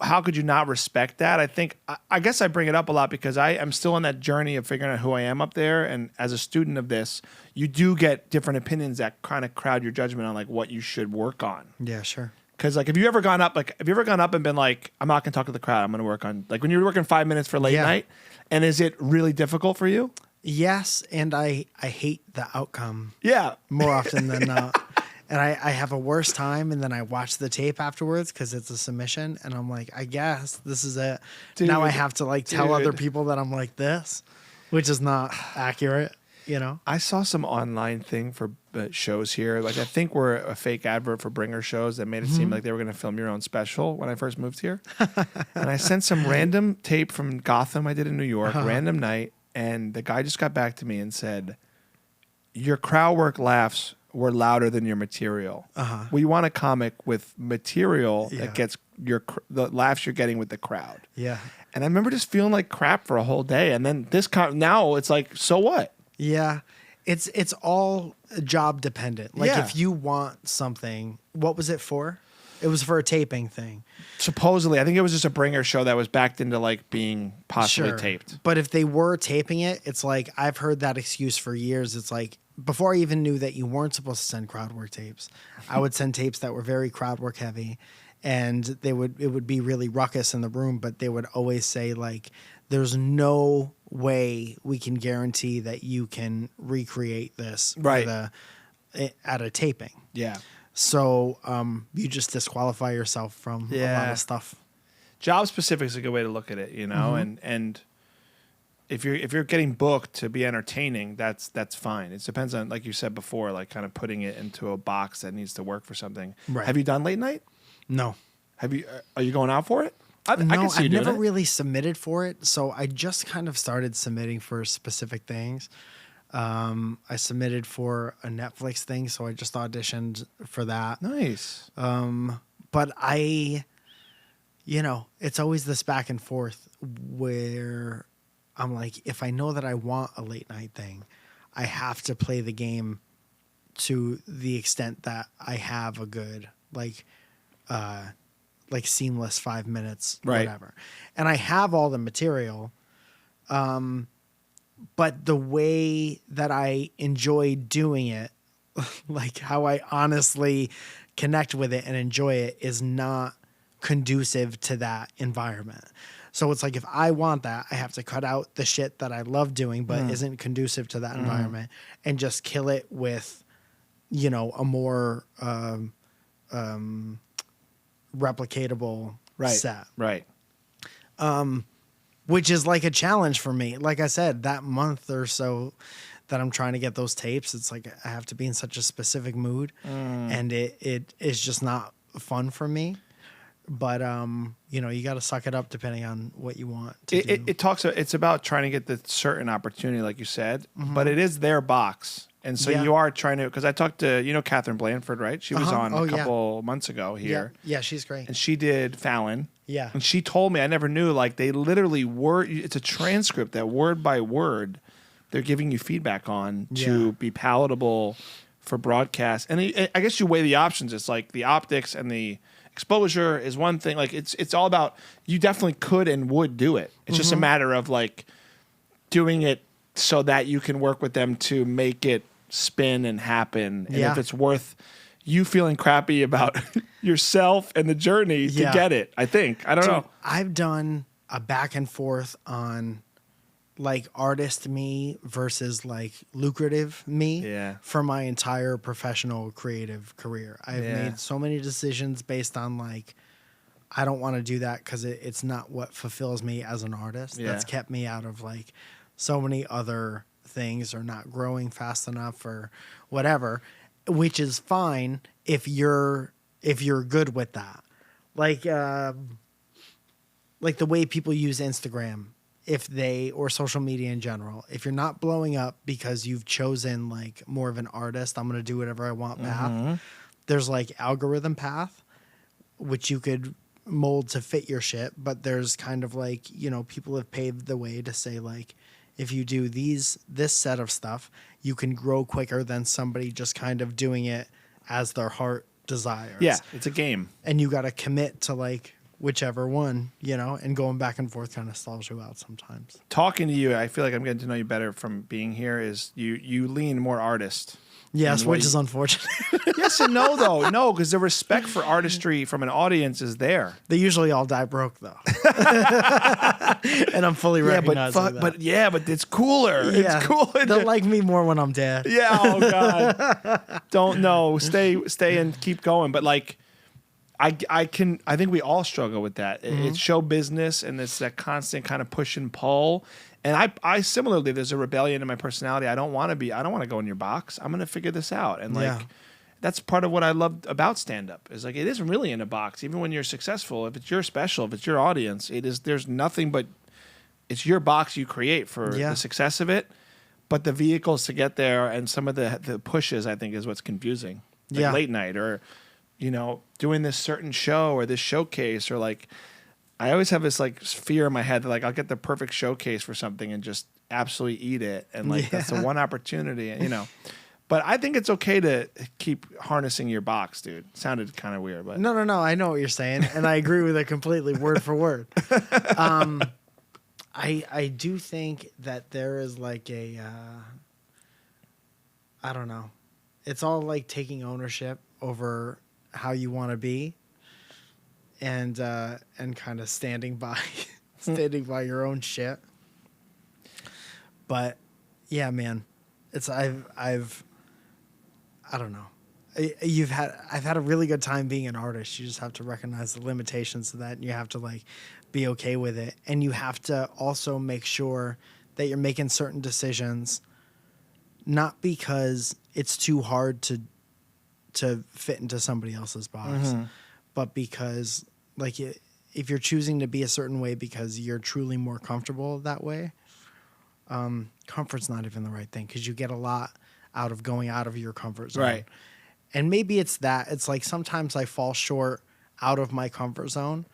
how could you not respect that? I think, I guess I bring it up a lot because I am still on that journey of figuring out who I am up there. And as a student of this, you do get different opinions that kind of crowd your judgment on like what you should work on. Yeah, sure. Because like, have you ever gone up and been like, I'm not going to talk to the crowd. I'm going to work on, like, when you're working 5 minutes for late night. And is it really difficult for you? Yes. And I hate the outcome. Yeah. More often than not. And I have a worse time, and then I watch the tape afterwards because it's a submission, and I'm like, I guess this is it. Dude, now I have to like tell other dude. people that I'm like this, which is not accurate, you know? I saw some online thing for shows here. Like, I think we're a fake advert for Bringer shows that made it seem like they were going to film your own special when I first moved here. And I sent some random tape from Gotham I did in New York, random night, and the guy just got back to me and said, your crowd work laughs were louder than your material. We want a comic with material that gets the laughs you're getting with the crowd. Yeah. And I remember just feeling like crap for a whole day. And then now it's like, so what? Yeah. It's all job dependent. Like, Yeah. if you want something, what was it for? It was for a taping thing. Supposedly, I think it was just a Bringer show that was backed into like being possibly taped. But if they were taping it, it's like, I've heard that excuse for years. It's like, before I even knew that you weren't supposed to send crowd work tapes, I would send tapes that were very crowd work heavy, and it would be really ruckus in the room, but they would always say like, there's no way we can guarantee that you can recreate this at a taping. Yeah. So you just disqualify yourself from a lot of stuff. Job specific is a good way to look at it, you know, and if you're getting booked to be entertaining, that's fine. It depends on, like you said before, like kind of putting it into a box that needs to work for something. Right. Have you done late night? No. Are you going out for it? I can see you I've doing never it. really submitted for it, so I just kind of started submitting for specific things. I submitted for a Netflix thing, so I just auditioned for that. Nice. But it's always this back and forth where I'm like, if I know that I want a late night thing, I have to play the game to the extent that I have a good, like seamless 5 minutes, Right. whatever. And I have all the material. but the way that I enjoy doing it, like how I honestly connect with it and enjoy it, is not conducive to that environment. So it's like, if I want that, I have to cut out the shit that I love doing but isn't conducive to that environment, and just kill it with, a more replicatable set. Right. Which is like a challenge for me. Like I said, that month or so that I'm trying to get those tapes, it's like I have to be in such a specific mood, and it is just not fun for me. But you got to suck it up depending on what you want to do. It's about trying to get the certain opportunity, like you said, but it is their box. And so you are trying to, because I talked to, Catherine Blanford, right? She was on a couple months ago here. Yeah, she's great. And she did Fallon. Yeah. And she told me, I never knew, like, they literally it's a transcript that word by word they're giving you feedback on to be palatable for broadcast. And I guess you weigh the options. It's like the optics and the exposure is one thing. Like, it's all about, you definitely could and would do it. It's just a matter of, like, doing it so that you can work with them to make it spin and happen. And if it's worth you feeling crappy about yourself and the journey to get it, I think. I don't know. I've done a back and forth on, like, artist me versus, like, lucrative me for my entire professional creative career. I've made so many decisions based on, like, I don't want to do that because it's not what fulfills me as an artist. That's kept me out of, like, so many other things, or not growing fast enough, or whatever, which is fine if you're good with that. Like the way people use Instagram, or social media in general, if you're not blowing up because you've chosen, like, more of an artist, I'm going to do whatever I want path, there's, like, algorithm path, which you could mold to fit your shit, but there's kind of, like, people have paved the way to say, like, if you do this set of stuff, you can grow quicker than somebody just kind of doing it as their heart desires. Yeah, it's a game. And you got to commit to, like, whichever one, and going back and forth kind of stalls you out sometimes. Talking to you, I feel like I'm getting to know you better from being here, is you lean more artist. Yes, which is unfortunate. Yes and no, though. No, because the respect for artistry from an audience is there. They usually all die broke, though. And I'm fully recognizing that. But it's cooler. Yeah. It's cooler. They'll like me more when I'm dead. Yeah, oh, God. Don't know. Stay and keep going. But, like, I think we all struggle with that. It's show business, and it's that constant kind of push and pull. And I similarly, there's a rebellion in my personality. I don't want to go in your box. I'm going to figure this out. And, like, that's part of what I love about stand-up, is, like, it isn't really in a box. Even when you're successful, if it's your special, if it's your audience, there's nothing but, it's your box you create for the success of it. But the vehicles to get there and some of the pushes, I think, is what's confusing. Like late night, or, doing this certain show or this showcase, or, like, I always have this, like, fear in my head that, like, I'll get the perfect showcase for something and just absolutely eat it. And, like, that's the one opportunity, But I think it's okay to keep harnessing your box, dude. Sounded kind of weird, but No. I know what you're saying, and I agree with it completely, word for word. I do think that there is, like, I don't know. It's all, like, taking ownership over how you want to be, and kind of standing by your own shit. But yeah, man, I don't know. I've had a really good time being an artist. You just have to recognize the limitations of that, and you have to, like, be okay with it. And you have to also make sure that you're making certain decisions, not because it's too hard to fit into somebody else's box, but because, like, if you're choosing to be a certain way because you're truly more comfortable that way, comfort's not even the right thing, because you get a lot out of going out of your comfort zone. Right. And maybe it's that. It's like sometimes I fall short out of my comfort zone,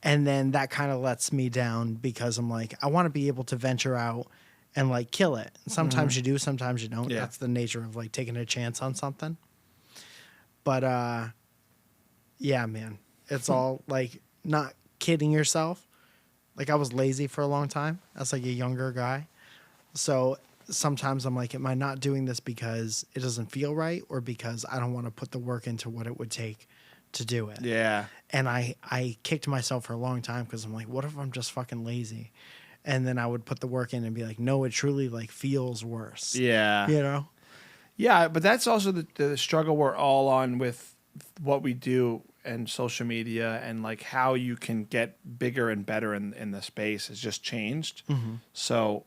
and then that kind of lets me down, because I'm like, I want to be able to venture out and, like, kill it. And sometimes you do, sometimes you don't. Yeah. That's the nature of, like, taking a chance on something. But yeah, man, it's all, like, not kidding yourself. Like, I was lazy for a long time as, like, a younger guy. So sometimes I'm like, am I not doing this because it doesn't feel right or because I don't want to put the work into what it would take to do it? Yeah. And I kicked myself for a long time because I'm like, what if I'm just fucking lazy? And then I would put the work in and be like, no, it truly like feels worse. Yeah. You know? Yeah, but that's also the struggle we're all on with what we do and social media, and like how you can get bigger and better in the space has just changed. So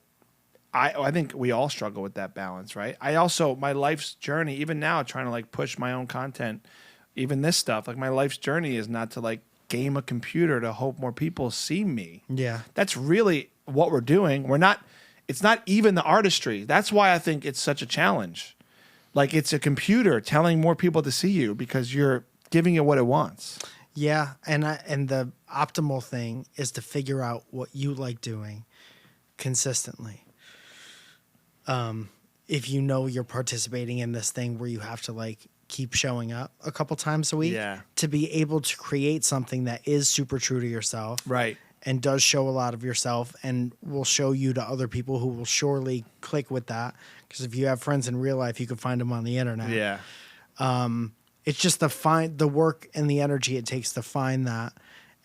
I think we all struggle with that balance, right? I also, my life's journey, even now, trying to like push my own content, even this stuff, like my life's journey is not to like game a computer to hope more people see me. Yeah. That's really what we're doing. It's not even the artistry. That's why I think it's such a challenge. Like it's a computer telling more people to see you because you're giving it what it wants. Yeah. And the optimal thing is to figure out what you like doing consistently. If you know you're participating in this thing where you have to like keep showing up a couple times a week, to be able to create something that is super true to yourself. Right. And does show a lot of yourself and will show you to other people who will surely click with that. Because if you have friends in real life, you can find them on the internet. Yeah. It's just the work and the energy it takes to find that,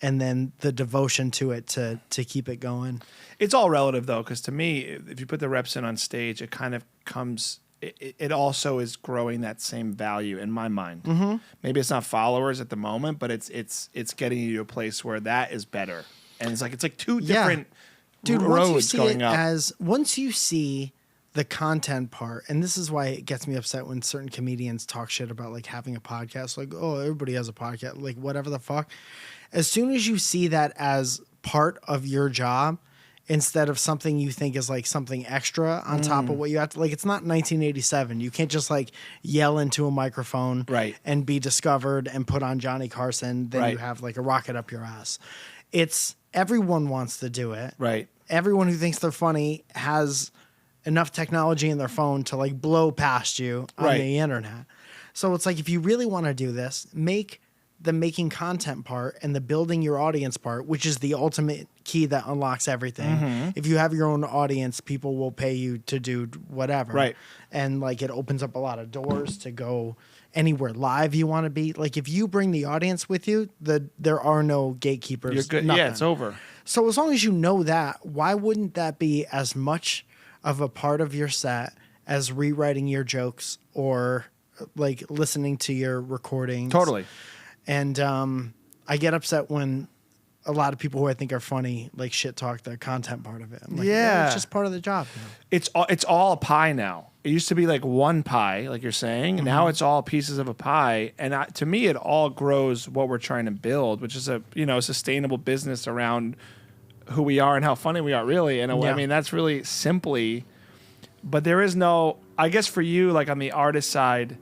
and then the devotion to it to keep it going. It's all relative though, because to me, if you put the reps in on stage, it kind of comes. It also is growing that same value in my mind. Maybe it's not followers at the moment, but it's getting you to a place where that is better. And it's like two different roads going up. Once you see the content part, and this is why it gets me upset when certain comedians talk shit about like having a podcast, like, oh, everybody has a podcast, like whatever the fuck. As soon as you see that as part of your job, instead of something you think is like something extra on top of what you have to, like, it's not 1987. You can't just like yell into a microphone and be discovered and put on Johnny Carson. Then you have like a rocket up your ass. It's everyone wants to do it. Right. Everyone who thinks they're funny has enough technology in their phone to like blow past you on the internet. So it's like, if you really want to do this, make the making content part and the building your audience part, which is the ultimate key that unlocks everything. If you have your own audience, people will pay you to do whatever. Right. And like it opens up a lot of doors to go anywhere live you want to be. Like if you bring the audience with you, there are no gatekeepers. You're good. Nothing. Yeah, it's over. So as long as you know that, why wouldn't that be as much of a part of your set as rewriting your jokes or like listening to your recordings? Totally. And I get upset when a lot of people who I think are funny like shit talk the content part of it. I'm like, well, it's just part of the job. You know? It's all a pie now. It used to be like one pie, like you're saying. Now it's all pieces of a pie, and to me, it all grows what we're trying to build, which is a sustainable business around who we are and how funny we are. Really, and I mean that's really simply. But there is no, I guess for you, like on the artist side,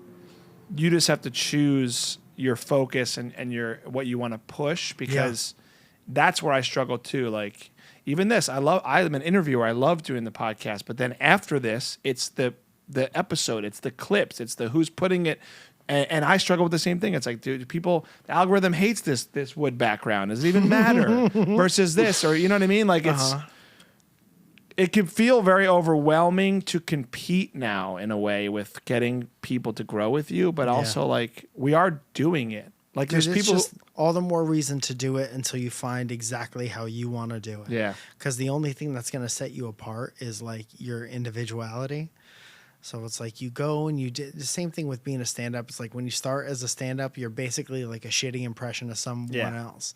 you just have to choose your focus and your what you want to push, because that's where I struggle too. Like even this, I'm an interviewer. I love doing the podcast, but then after this, it's the episode, it's the clips, it's the who's putting it. And I struggle with the same thing. It's like, dude, the algorithm hates this wood background. Does it even matter versus this? Or you know what I mean? Like it can feel very overwhelming to compete now in a way with getting people to grow with you, but also like we are doing it. Like Dude, there's people just all the more reason to do it until you find exactly how you want to do it. Yeah. Because the only thing that's going to set you apart is like your individuality. So it's like you go and you do the same thing with being a stand-up. It's like when you start as a stand-up, you're basically like a shitty impression of someone else.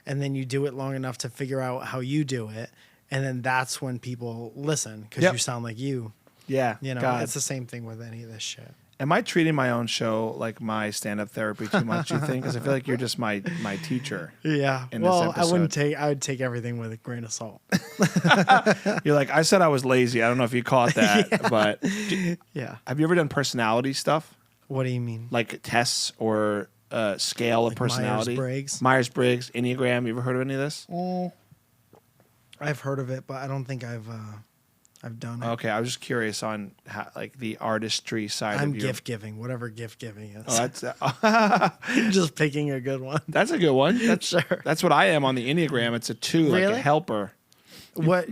And then you do it long enough to figure out how you do it. And then that's when people listen because you sound like you. Yeah. You know, God. it's the same thing with any of this shit. Am I treating my own show like my stand-up therapy too much, you think? Because I feel like you're just my teacher. Yeah. In this episode. I would take everything with a grain of salt. You're like, I said I was lazy. I don't know if you caught that, but have you ever done personality stuff? What do you mean? Like tests or scale of personality? Myers-Briggs, Enneagram. You ever heard of any of this? I've heard of it, but I don't think I've done it. Okay, I was just curious on how, like the artistry side of I'm your... gift giving, whatever gift giving is. Oh, that's just picking a good one. That's a good one. That's what I am on the Enneagram. It's a 2, like a helper. What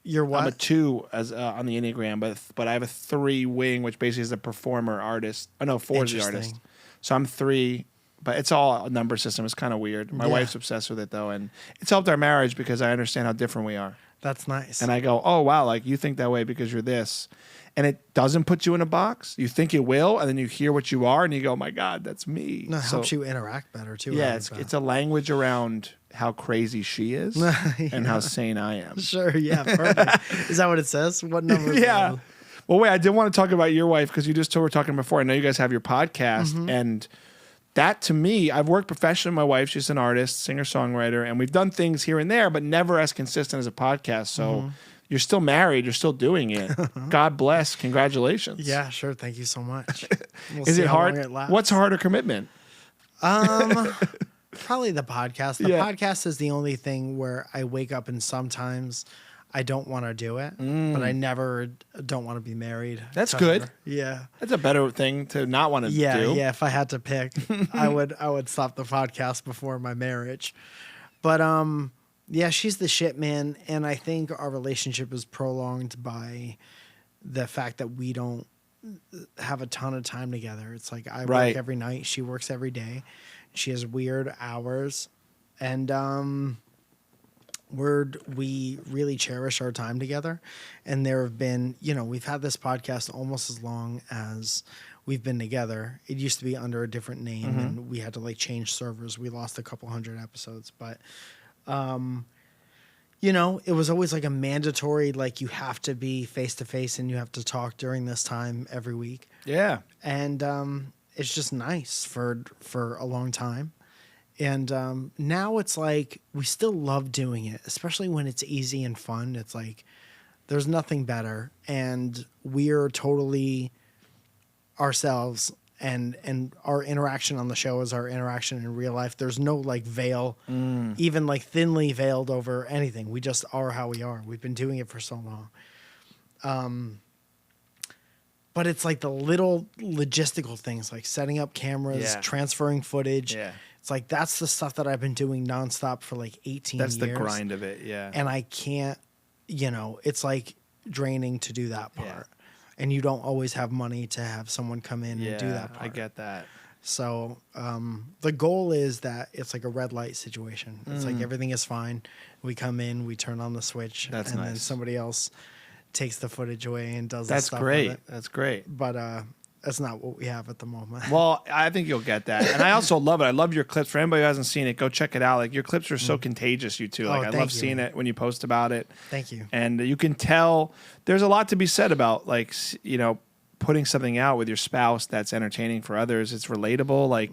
You're what? I'm a 2 as on the Enneagram, but I have a 3 wing, which basically is the performer artist. Oh no, 4 is the artist. So I'm 3, but it's all a number system. It's kind of weird. My wife's obsessed with it though, and it's helped our marriage because I understand how different we are. That's nice. And I go, oh wow, like you think that way because you're this. And it doesn't put you in a box. You think it will, and then you hear what you are, and you go, oh my God, that's me. No, it helps you interact better too. Yeah, it's a language around how crazy she is and how sane I am. Sure, yeah, perfect. Is that what it says? What number is Yeah. that? Well, wait, I did want to talk about your wife because you just were talking before. I know you guys have your podcast, and that to me, I've worked professionally with my wife. She's an artist, singer-songwriter, and we've done things here and there, but never as consistent as a podcast. So you're still married. You're still doing it. God bless. Congratulations. Yeah, sure. Thank you so much. Is it hard? What's a harder commitment? Probably the podcast. The podcast is the only thing where I wake up and sometimes I don't want to do it, but I never don't want to be married. That's good. Yeah. That's a better thing to not want to do. Yeah. If I had to pick, I would stop the podcast before my marriage. But yeah, she's the shit, man. And I think our relationship is prolonged by the fact that we don't have a ton of time together. It's like I work every night. She works every day. She has weird hours. And we really cherish our time together. And there have been, we've had this podcast almost as long as we've been together. It used to be under a different name and we had to like change servers. We lost a couple hundred episodes, but it was always like a mandatory, like you have to be face to face and you have to talk during this time every week. Yeah. And it's just nice for a long time. And now it's like we still love doing it, especially when it's easy and fun. It's like there's nothing better. And we're totally ourselves. And our interaction on the show is our interaction in real life. There's no like veil, even like thinly veiled over anything. We just are how we are. We've been doing it for so long. But it's like the little logistical things like setting up cameras, transferring footage. Yeah. It's like that's the stuff that I've been doing nonstop for like 18 years. That's the grind of it, yeah. And I can't, it's like draining to do that part. Yeah. And you don't always have money to have someone come in and do that part. I get that. So the goal is that it's like a red light situation. It's like everything is fine. We come in, we turn on the switch, and then somebody else takes the footage away and does the stuff with it. That's great. But that's not what we have at the moment. Well, I think you'll get that. And I also love it. I love your clips. For anybody who hasn't seen it, go check it out. Like your clips are so contagious, you two. Like I love seeing it when you post about it. Thank you. And you can tell there's a lot to be said about like, putting something out with your spouse that's entertaining for others. It's relatable. Like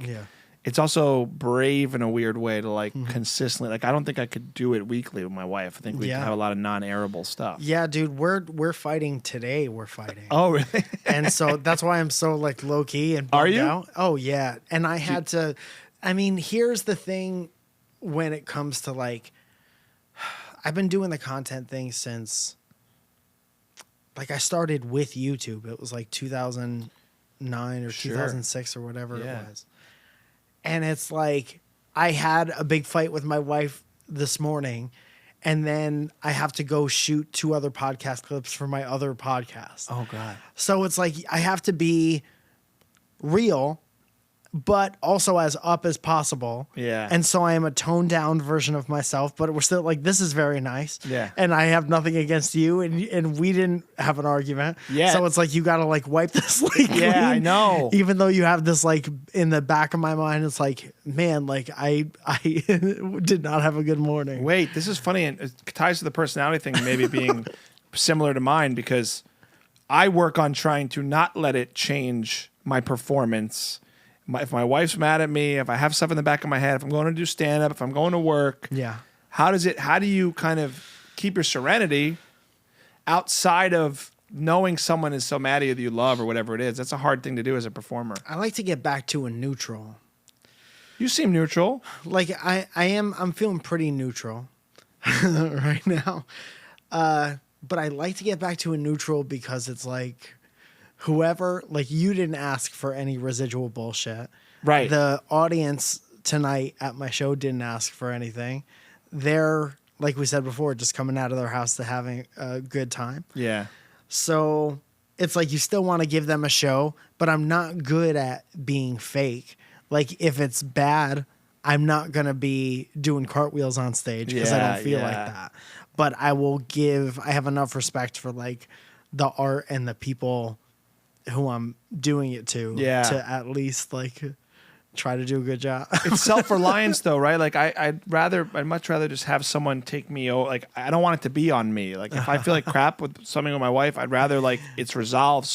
it's also brave in a weird way to like consistently, like I don't think I could do it weekly with my wife. I think we have a lot of non-airable stuff. Yeah, dude, we're fighting today. We're fighting. Oh, really? And so that's why I'm so like low key and bummed out. Oh yeah. And I had to, here's the thing when it comes to like, I've been doing the content thing since like I started with YouTube. It was like 2009 or 2006 or whatever it was. And it's like I had a big fight with my wife this morning, and then I have to go shoot 2 other podcast clips for my other podcast. Oh, God. So it's like I have to be real, but also as up as possible. Yeah. And so I am a toned down version of myself, but we're still like, this is very nice. Yeah. And I have nothing against you, and we didn't have an argument. Yeah. So it's like you gotta like wipe this like clean. I know. Even though you have this like in the back of my mind, it's like, man, like I did not have a good morning. Wait, this is funny, and it ties to the personality thing maybe being similar to mine because I work on trying to not let it change my performance. If my wife's mad at me, if I have stuff in the back of my head, if I'm going to do stand-up, if I'm going to work, how do you kind of keep your serenity outside of knowing someone is so mad at you that you love or whatever it is? That's a hard thing to do as a performer. I like to get back to a neutral. You seem neutral. Like I'm feeling pretty neutral right now. But I like to get back to a neutral because it's like, whoever, like you didn't ask for any residual bullshit. Right. The audience tonight at my show didn't ask for anything. They're like we said before, just coming out of their house to having a good time. Yeah. So it's like you still want to give them a show, but I'm not good at being fake. Like if it's bad, I'm not going to be doing cartwheels on stage because I don't feel like that. But I have enough respect for like the art and the people who I'm doing it to at least like try to do a good job. It's self-reliance though, right? Like I'd much rather just have someone take me over. Like I don't want it to be on me. Like if I feel like crap with something with my wife, I'd rather like it's resolved.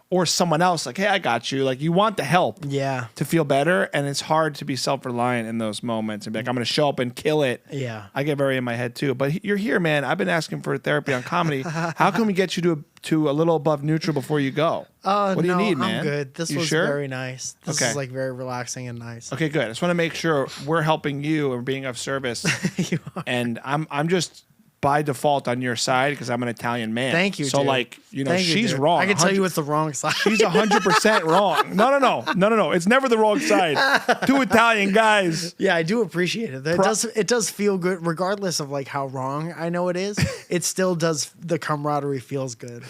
Or someone else like, hey, I got you. Like you want the help to feel better. And it's hard to be self-reliant in those moments and be like, I'm going to show up and kill it. Yeah. I get very in my head too. But you're here, man. I've been asking for therapy on comedy. How can we get you to a little above neutral before you go? What do you need, man? I'm good. This was very nice. This is like very relaxing and nice. Okay, good. I just want to make sure we're helping you and being of service. You are. And I'm just by default on your side because I'm an Italian man. Thank you. So dude. like, she's dude. wrong. I can tell you it's the wrong side. She's 100% wrong. No. It's never the wrong side. Two Italian guys. Yeah, I do appreciate it. It does feel good, regardless of like how wrong I know it is. It still does. The camaraderie feels good.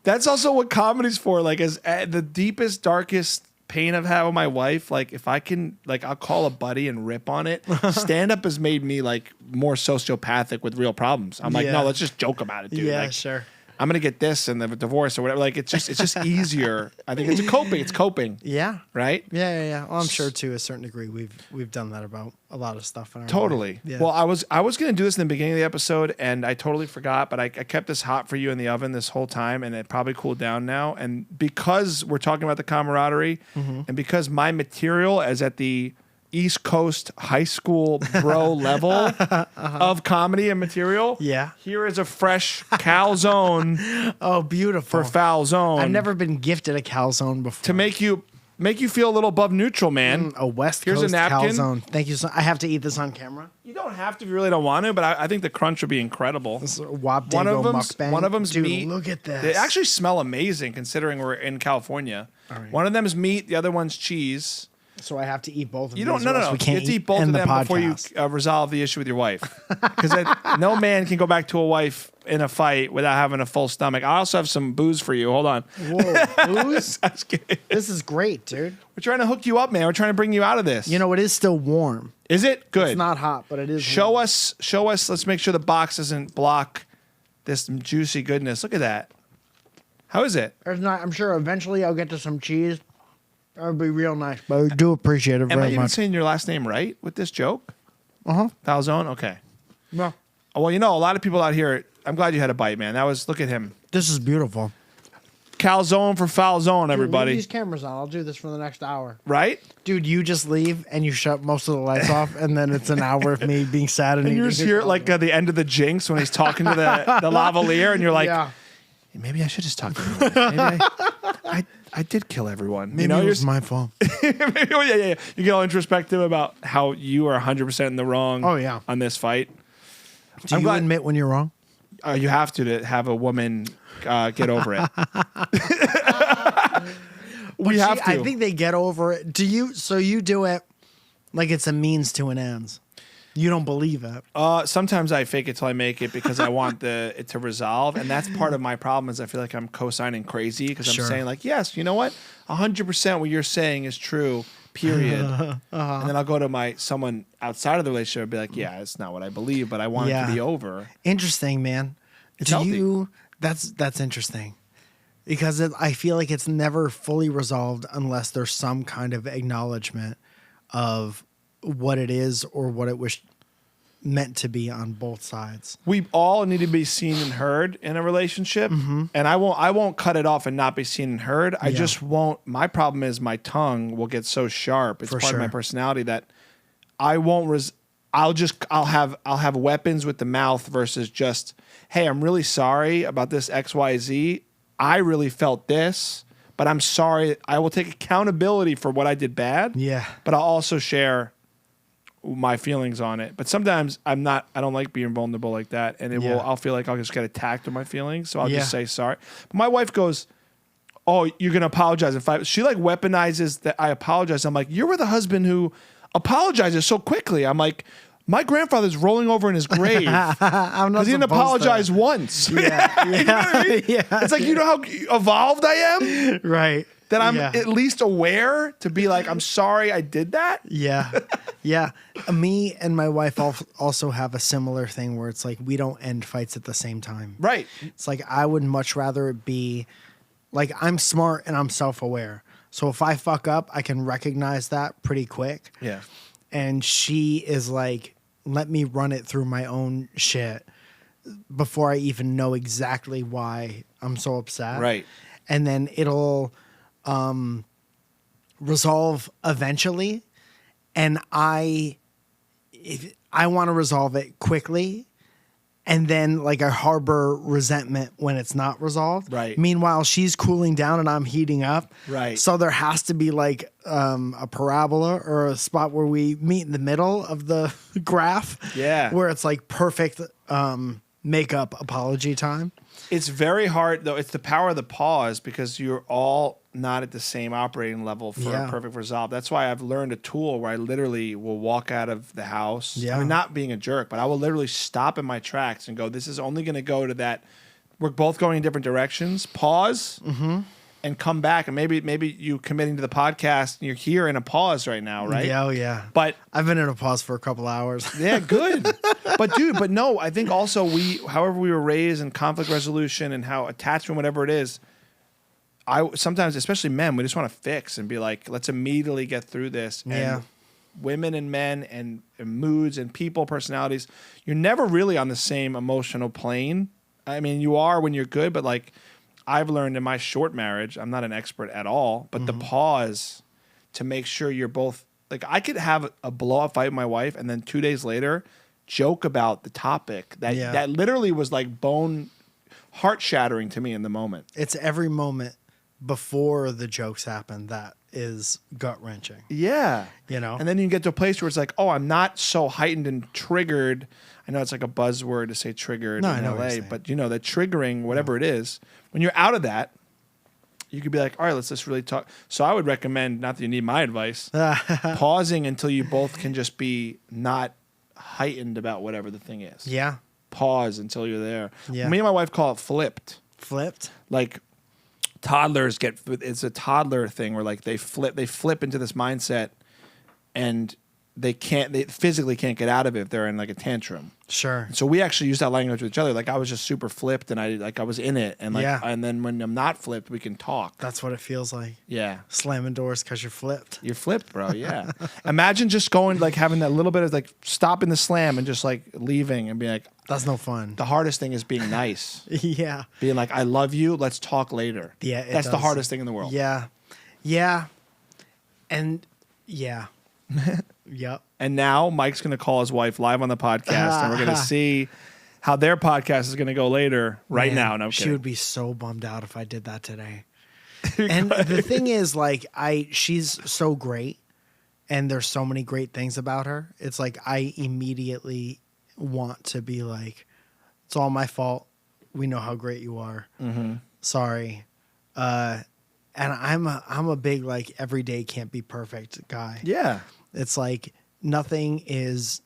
That's also what comedy's for. Like, as the deepest, darkest pain I've had with my wife, like if I can, like I'll call a buddy and rip on it. Stand up has made me like more sociopathic with real problems. I'm like, no, let's just joke about it, dude. Yeah, like, sure. I'm gonna get this and the divorce or whatever. Like it's just easier. I think it's coping. It's coping. Yeah. Right. Yeah. Well, I'm sure to a certain degree we've done that about a lot of stuff in our totally. life. Yeah. Well, I was gonna do this in the beginning of the episode and I totally forgot, but I kept this hot for you in the oven this whole time and it probably cooled down now. And because we're talking about the camaraderie and because my material is at the East Coast high school bro level of comedy and material. Yeah. Here is a fresh calzone. Oh, beautiful. For Falzone. I've never been gifted a calzone before. To make you feel a little above neutral, man. A West Here's Coast a napkin. calzone. Thank you so I have to eat this on camera. You don't have to if you really don't want to, but I think the crunch would be incredible. This is a Wap Dango mukbang. One of them's Dude, meat. look at this. They actually smell amazing considering we're in California. All right. One of them is meat, the other one's cheese. So I have to eat both of these. You don't. No. We You can't have to eat both of them before you resolve the issue with your wife. Because no man can go back to a wife in a fight without having a full stomach. I also have some booze for you. Hold on. Whoa, booze? I was kidding. This is great, dude. We're trying to hook you up, man. We're trying to bring you out of this. You know, it is still warm. Is it good? It's not hot, but it is. Show warm. us. Let's make sure the box doesn't block this juicy goodness. Look at that. How is it? There's not. I'm sure eventually I'll get to some cheese. That would be real nice, but I do appreciate it Am I very even much. saying your last name right with this joke? Falzone? Okay. Yeah. Well, a lot of people out here, I'm glad you had a bite, man. Look at him. This is beautiful. Calzone for Falzone, everybody. Leave these cameras on. I'll do this for the next hour. Right? Dude, you just leave and you shut most of the lights off, and then it's an hour of me being sad and you're just here like the end of the Jinx when he's talking to the lavalier, and you're like, maybe I should just talk to him. Maybe I did kill everyone. Maybe it was my fault. Maybe, yeah. You get all introspective about how you are 100% in the wrong on this fight. Do you admit when you're wrong? You have to have a woman get over it. We have to. I think they get over it. Do you? So you do it like it's a means to an ends. You don't believe it. Sometimes I fake it till I make it because I want it to resolve, and that's part of my problem. Is I feel like I'm co-signing crazy because I'm saying like, yes, you know what, 100% what you're saying is true. Period. And then I'll go to someone outside of the relationship and be like, yeah, it's not what I believe, but I want it to be over. Interesting, man. It's healthy. That's interesting because I feel like it's never fully resolved unless there's some kind of acknowledgement of what it is or what it was meant to be on both sides. We all need to be seen and heard in a relationship, and I won't cut it off and not be seen and heard. I just won't. My problem is my tongue will get so sharp. It's part of my personality that I won't. I'll have weapons with the mouth versus just, hey, I'm really sorry about this XYZ. I really felt this, but I'm sorry. I will take accountability for what I did bad. Yeah, but I'll also share my feelings on it. But sometimes I don't like being vulnerable like that. And I'll feel like I'll just get attacked with my feelings. So I'll just say sorry. But my wife goes, oh, you're going to apologize. She like weaponizes that I apologize. I'm like, you're with a husband who apologizes so quickly. I'm like, My grandfather's rolling over in his grave I'm not because he didn't supposed apologize to. once. Yeah, You know what I mean? yeah. It's like, you know how evolved I am? Right. That I'm Yeah. at least aware to be like, I'm sorry I did that. Yeah. Yeah. Me and my wife also have a similar thing where it's like we don't end fights at the same time. Right. It's like I would much rather it be like I'm smart and I'm self-aware. So if I fuck up, I can recognize that pretty quick. Yeah. And she is like, let me run it through my own shit before I even know exactly why I'm so upset. Right. And then it'll resolve eventually. And I want to resolve it quickly. And then like I harbor resentment when it's not resolved. Right. Meanwhile, she's cooling down and I'm heating up. Right. So there has to be like a parabola or a spot where we meet in the middle of the graph. Yeah. Where it's like perfect makeup apology time. It's very hard, though. It's the power of the pause because you're all not at the same operating level for a perfect resolve. That's why I've learned a tool where I literally will walk out of the house. Yeah. I mean, not being a jerk, but I will literally stop in my tracks and go, this is only going to go to that. We're both going in different directions. Pause and come back. And maybe you committing to the podcast and you're here in a pause right now, right? Yeah, oh yeah. But I've been in a pause for a couple hours. yeah, good. but no, I think also however we were raised in conflict resolution and how attachment, whatever it is, I sometimes, especially men, we just want to fix and be like, let's immediately get through this. Yeah. And women and men and moods and people, personalities, you're never really on the same emotional plane. I mean, you are when you're good, but like I've learned in my short marriage, I'm not an expert at all, but the pause to make sure you're both like, I could have a blow up fight with my wife and then 2 days later joke about the topic that literally was like heart shattering to me in the moment. It's every moment before the jokes happen that is gut wrenching. Yeah. You know? And then you get to a place where it's like, oh, I'm not so heightened and triggered. I know it's like a buzzword to say triggered No, I in know what you're LA, saying. but you know, that triggering, whatever it is, when you're out of that, you could be like, all right, let's just really talk. So I would recommend, not that you need my advice, pausing until you both can just be not heightened about whatever the thing is. Yeah. Pause until you're there. Yeah. Me and my wife call it flipped. Flipped. Like toddlers it's a toddler thing where like they flip into this mindset and they physically can't get out of it if they're in like a tantrum. Sure. So we actually use that language with each other. Like I was just super flipped and I was in it and and then when I'm not flipped, we can talk. That's what it feels like. Yeah. Slamming doors because you're flipped. You're flipped, bro. Yeah. Imagine just going like having that little bit of like stopping the slam and just like leaving and being like, That's no fun. the hardest thing is being nice. Yeah. Being like, I love you. Let's talk later. Yeah. It That's the does. hardest thing in the world. Yeah. Yeah. And yeah. Yep. And now Mike's going to call his wife live on the podcast, and we're going to see how their podcast is going to go later. Right Man, now, no, I'm she kidding. would be so bummed out if I did that today. And the thing is, like, she's so great, and there's so many great things about her. It's like I immediately want to be like, it's all my fault. We know how great you are. Mm-hmm. Sorry. And I'm a big like every day can't be perfect guy. Yeah. It's like nothing is,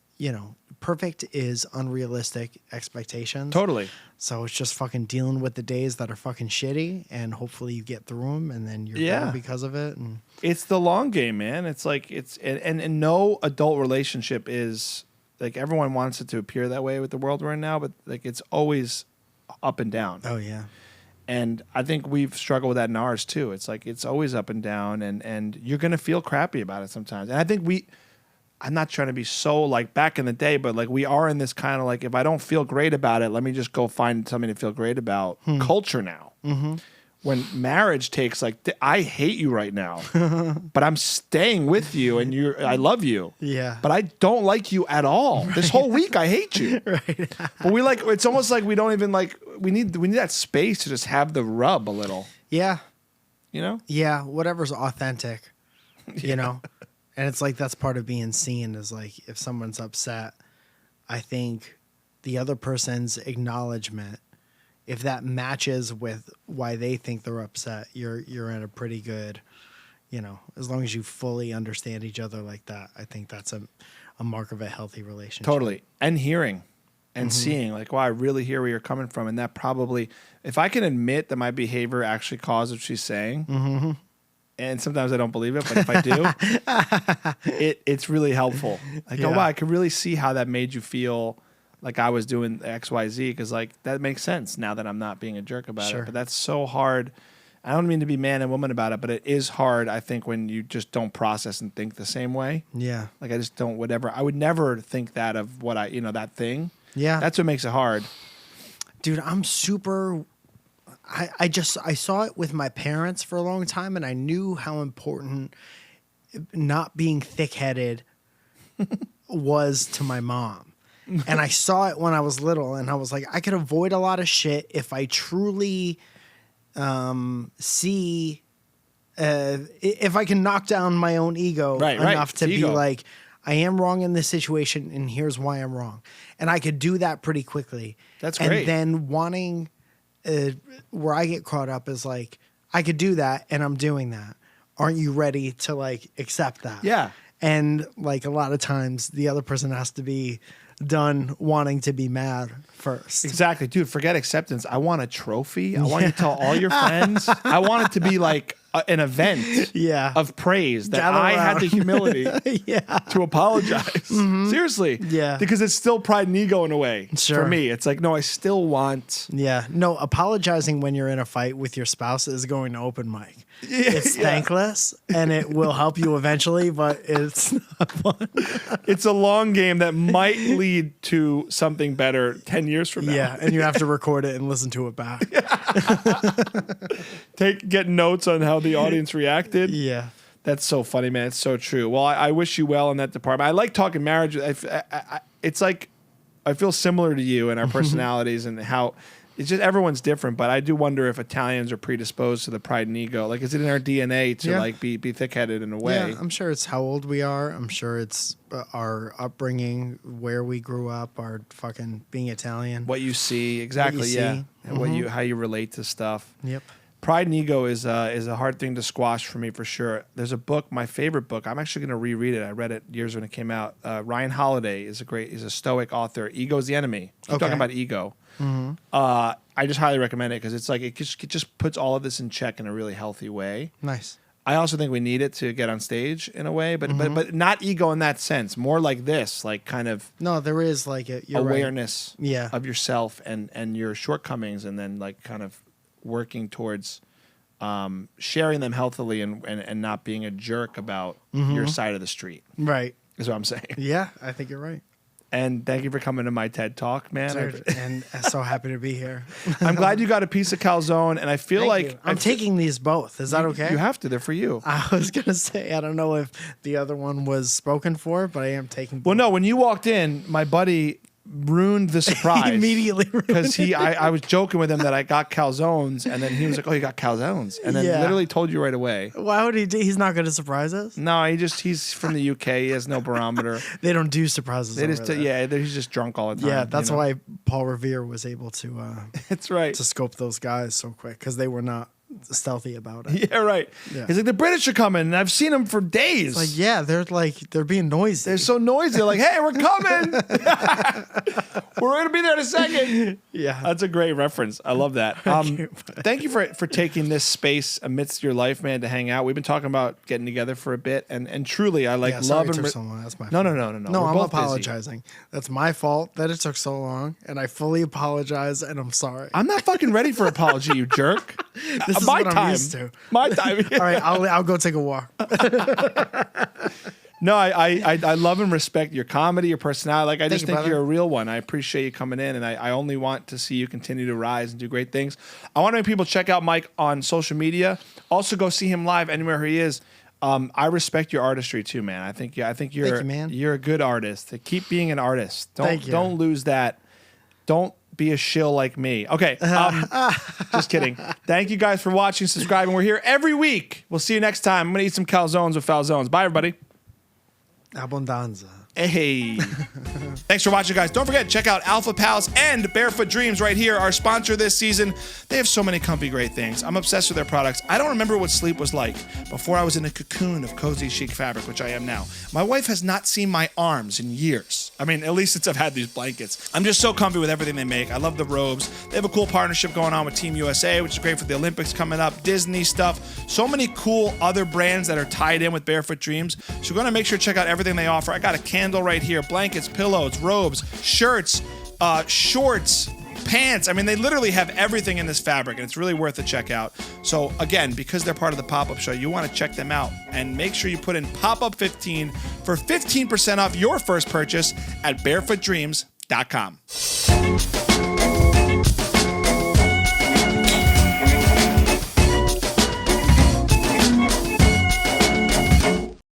perfect is unrealistic expectations. Totally. So it's just fucking dealing with the days that are fucking shitty, and hopefully you get through them, and then you're better because of it. And It's the long game, man. It's like and no adult relationship is like everyone wants it to appear that way with the world we're in now, but like it's always up and down. oh yeah, And I think we've struggled with that in ours too. It's like it's always up and down, and you're gonna feel crappy about it sometimes. And I think I'm not trying to be so like back in the day, but like we are in this kind of like if I don't feel great about it, let me just go find something to feel great about culture now. Mm-hmm. When marriage takes like I hate you right now, but I'm staying with you, and I love you. Yeah. But I don't like you at all. This whole week I hate you. right. But we like it's almost like we don't even like we need that space to just have the rub a little. Yeah, You know? yeah. Whatever's authentic, And it's like that's part of being seen is like if someone's upset, I think the other person's acknowledgement, if that matches with why they think they're upset, you're in a pretty good, as long as you fully understand each other like that, I think that's a a mark of a healthy relationship. Totally. And hearing and seeing, like, wow, I really hear where you're coming from. And that probably, if I can admit that my behavior actually caused what she's saying, and sometimes I don't believe it, but if I do, it's really helpful. Like, oh, wow, I could really see how that made you feel like I was doing X, Y, Z, because, like, that makes sense now that I'm not being a jerk about it. But that's so hard. I don't mean to be man and woman about it, but it is hard, I think, when you just don't process and think the same way. Yeah. Like, I just don't, whatever. I would never think that of what that thing. Yeah. That's what makes it hard. Dude, I'm super... I saw it with my parents for a long time, and I knew how important not being thick-headed was to my mom. And I saw it when I was little, and I was like, I could avoid a lot of shit if I truly see if I can knock down my own ego enough to be like, I am wrong in this situation, and here's why I'm wrong. And I could do that pretty quickly. That's great. And then wanting... where I get caught up is like, I could do that and I'm doing that. Aren't you ready to like accept that? Yeah. And like a lot of times the other person has to be done wanting to be mad first. Exactly. Dude, forget acceptance. I want a trophy. I want you to tell all your friends. I want it to be like an event of praise that Gather I around. had the humility to apologize. Seriously. Yeah. Because it's still pride and ego in a way. Sure. For me, it's like, no, I still want. Yeah. No, apologizing when you're in a fight with your spouse is going to open mic. It's thankless and it will help you eventually, but it's not fun. It's a long game that might lead to something better 10 years from now. Yeah. And you have to record it and listen to it back. Get notes on how the audience reacted. Yeah. That's so funny, man. It's so true. Well, I wish you well in that department. I like talking marriage. It's like I feel similar to you in our personalities and how it's just everyone's different. But I do wonder if Italians are predisposed to the pride and ego. Like, is it in our DNA to like be thick-headed in a way? Yeah, I'm sure it's how old we are. I'm sure it's our upbringing, where we grew up, our fucking being Italian. What you see, exactly. What you yeah, see. and how you relate to stuff. Yep. Pride and ego is a hard thing to squash for me for sure. There's a book, my favorite book. I'm actually going to reread it. I read it years when it came out. Ryan Holiday is a Stoic author. Ego's the enemy. He's talking about ego. I just highly recommend it because it's like it just puts all of this in check in a really healthy way. Nice. I also think we need it to get on stage in a way, but not ego in that sense. More like this, like kind of No, there is like you're awareness right. of yourself and your shortcomings, and then like kind of working towards sharing them healthily and not being a jerk about your side of the street. Right. Is what I'm saying. Yeah, I think you're right. And thank you for coming to my TED Talk, man. Dude, and I'm so happy to be here. I'm glad you got a piece of calzone, and I feel Thank like you. I'm taking these both. Is that okay? You have to. They're for you. I was gonna say I don't know if the other one was spoken for, but I am taking both. Well, no. When you walked in, my buddy ruined the surprise immediately because I was joking with him that I got calzones, and then he was like, "Oh, you got calzones," and then literally told you right away. Why would he do? He's not going to surprise us. No, he's from the UK. He has no barometer. They don't do surprises. They just he's just drunk all the time. Yeah, that's why Paul Revere was able to. That's right. To scope those guys so quick because they were not stealthy about it. Yeah, right. Yeah. He's like, the British are coming, and I've seen them for days. It's like, they're being noisy. They're so noisy. They're like, hey, we're coming. We're going to be there in a second. Yeah. That's a great reference. I love that. Thank you for taking this space amidst your life, man, to hang out. We've been talking about getting together for a bit, and truly, I love and took so long. That's my fault. No. No, I'm apologizing. Busy. That's my fault that it took so long, and I fully apologize, and I'm sorry. I'm not fucking ready for apology, you jerk. This is my what time. I'm used to. My time. All right, I'll go take a walk. No, I love and respect your comedy, your personality. Like I just think you're a real one. I appreciate you coming in, and I only want to see you continue to rise and do great things. I want to make people check out Mike on social media. Also, go see him live anywhere he is. I respect your artistry too, man. I think you're Thank you, man. You're a good artist. Keep being an artist. Don't lose that. Don't be a shill like me. Okay. Just kidding. Thank you guys for watching, subscribing. We're here every week. We'll see you next time. I'm going to eat some calzones with Falzones. Bye, everybody. Abbondanza. Hey. Thanks for watching, guys. Don't forget, check out Alpha Pals and Barefoot Dreams right here, our sponsor this season. They have so many comfy, great things. I'm obsessed with their products. I don't remember what sleep was like before I was in a cocoon of cozy, chic fabric, which I am now. My wife has not seen my arms in years. I mean, at least since I've had these blankets. I'm just so comfy with everything they make. I love the robes. They have a cool partnership going on with Team USA, which is great for the Olympics coming up, Disney stuff. So many cool other brands that are tied in with Barefoot Dreams. So we're going to make sure to check out everything they offer. I got a candle right here, blankets, pillows, robes, shirts, shorts, pants. I mean, they literally have everything in this fabric, and it's really worth a check out. So again, because they're part of the pop-up show, you want to check them out and make sure you put in pop-up15 for 15% off your first purchase at barefootdreams.com.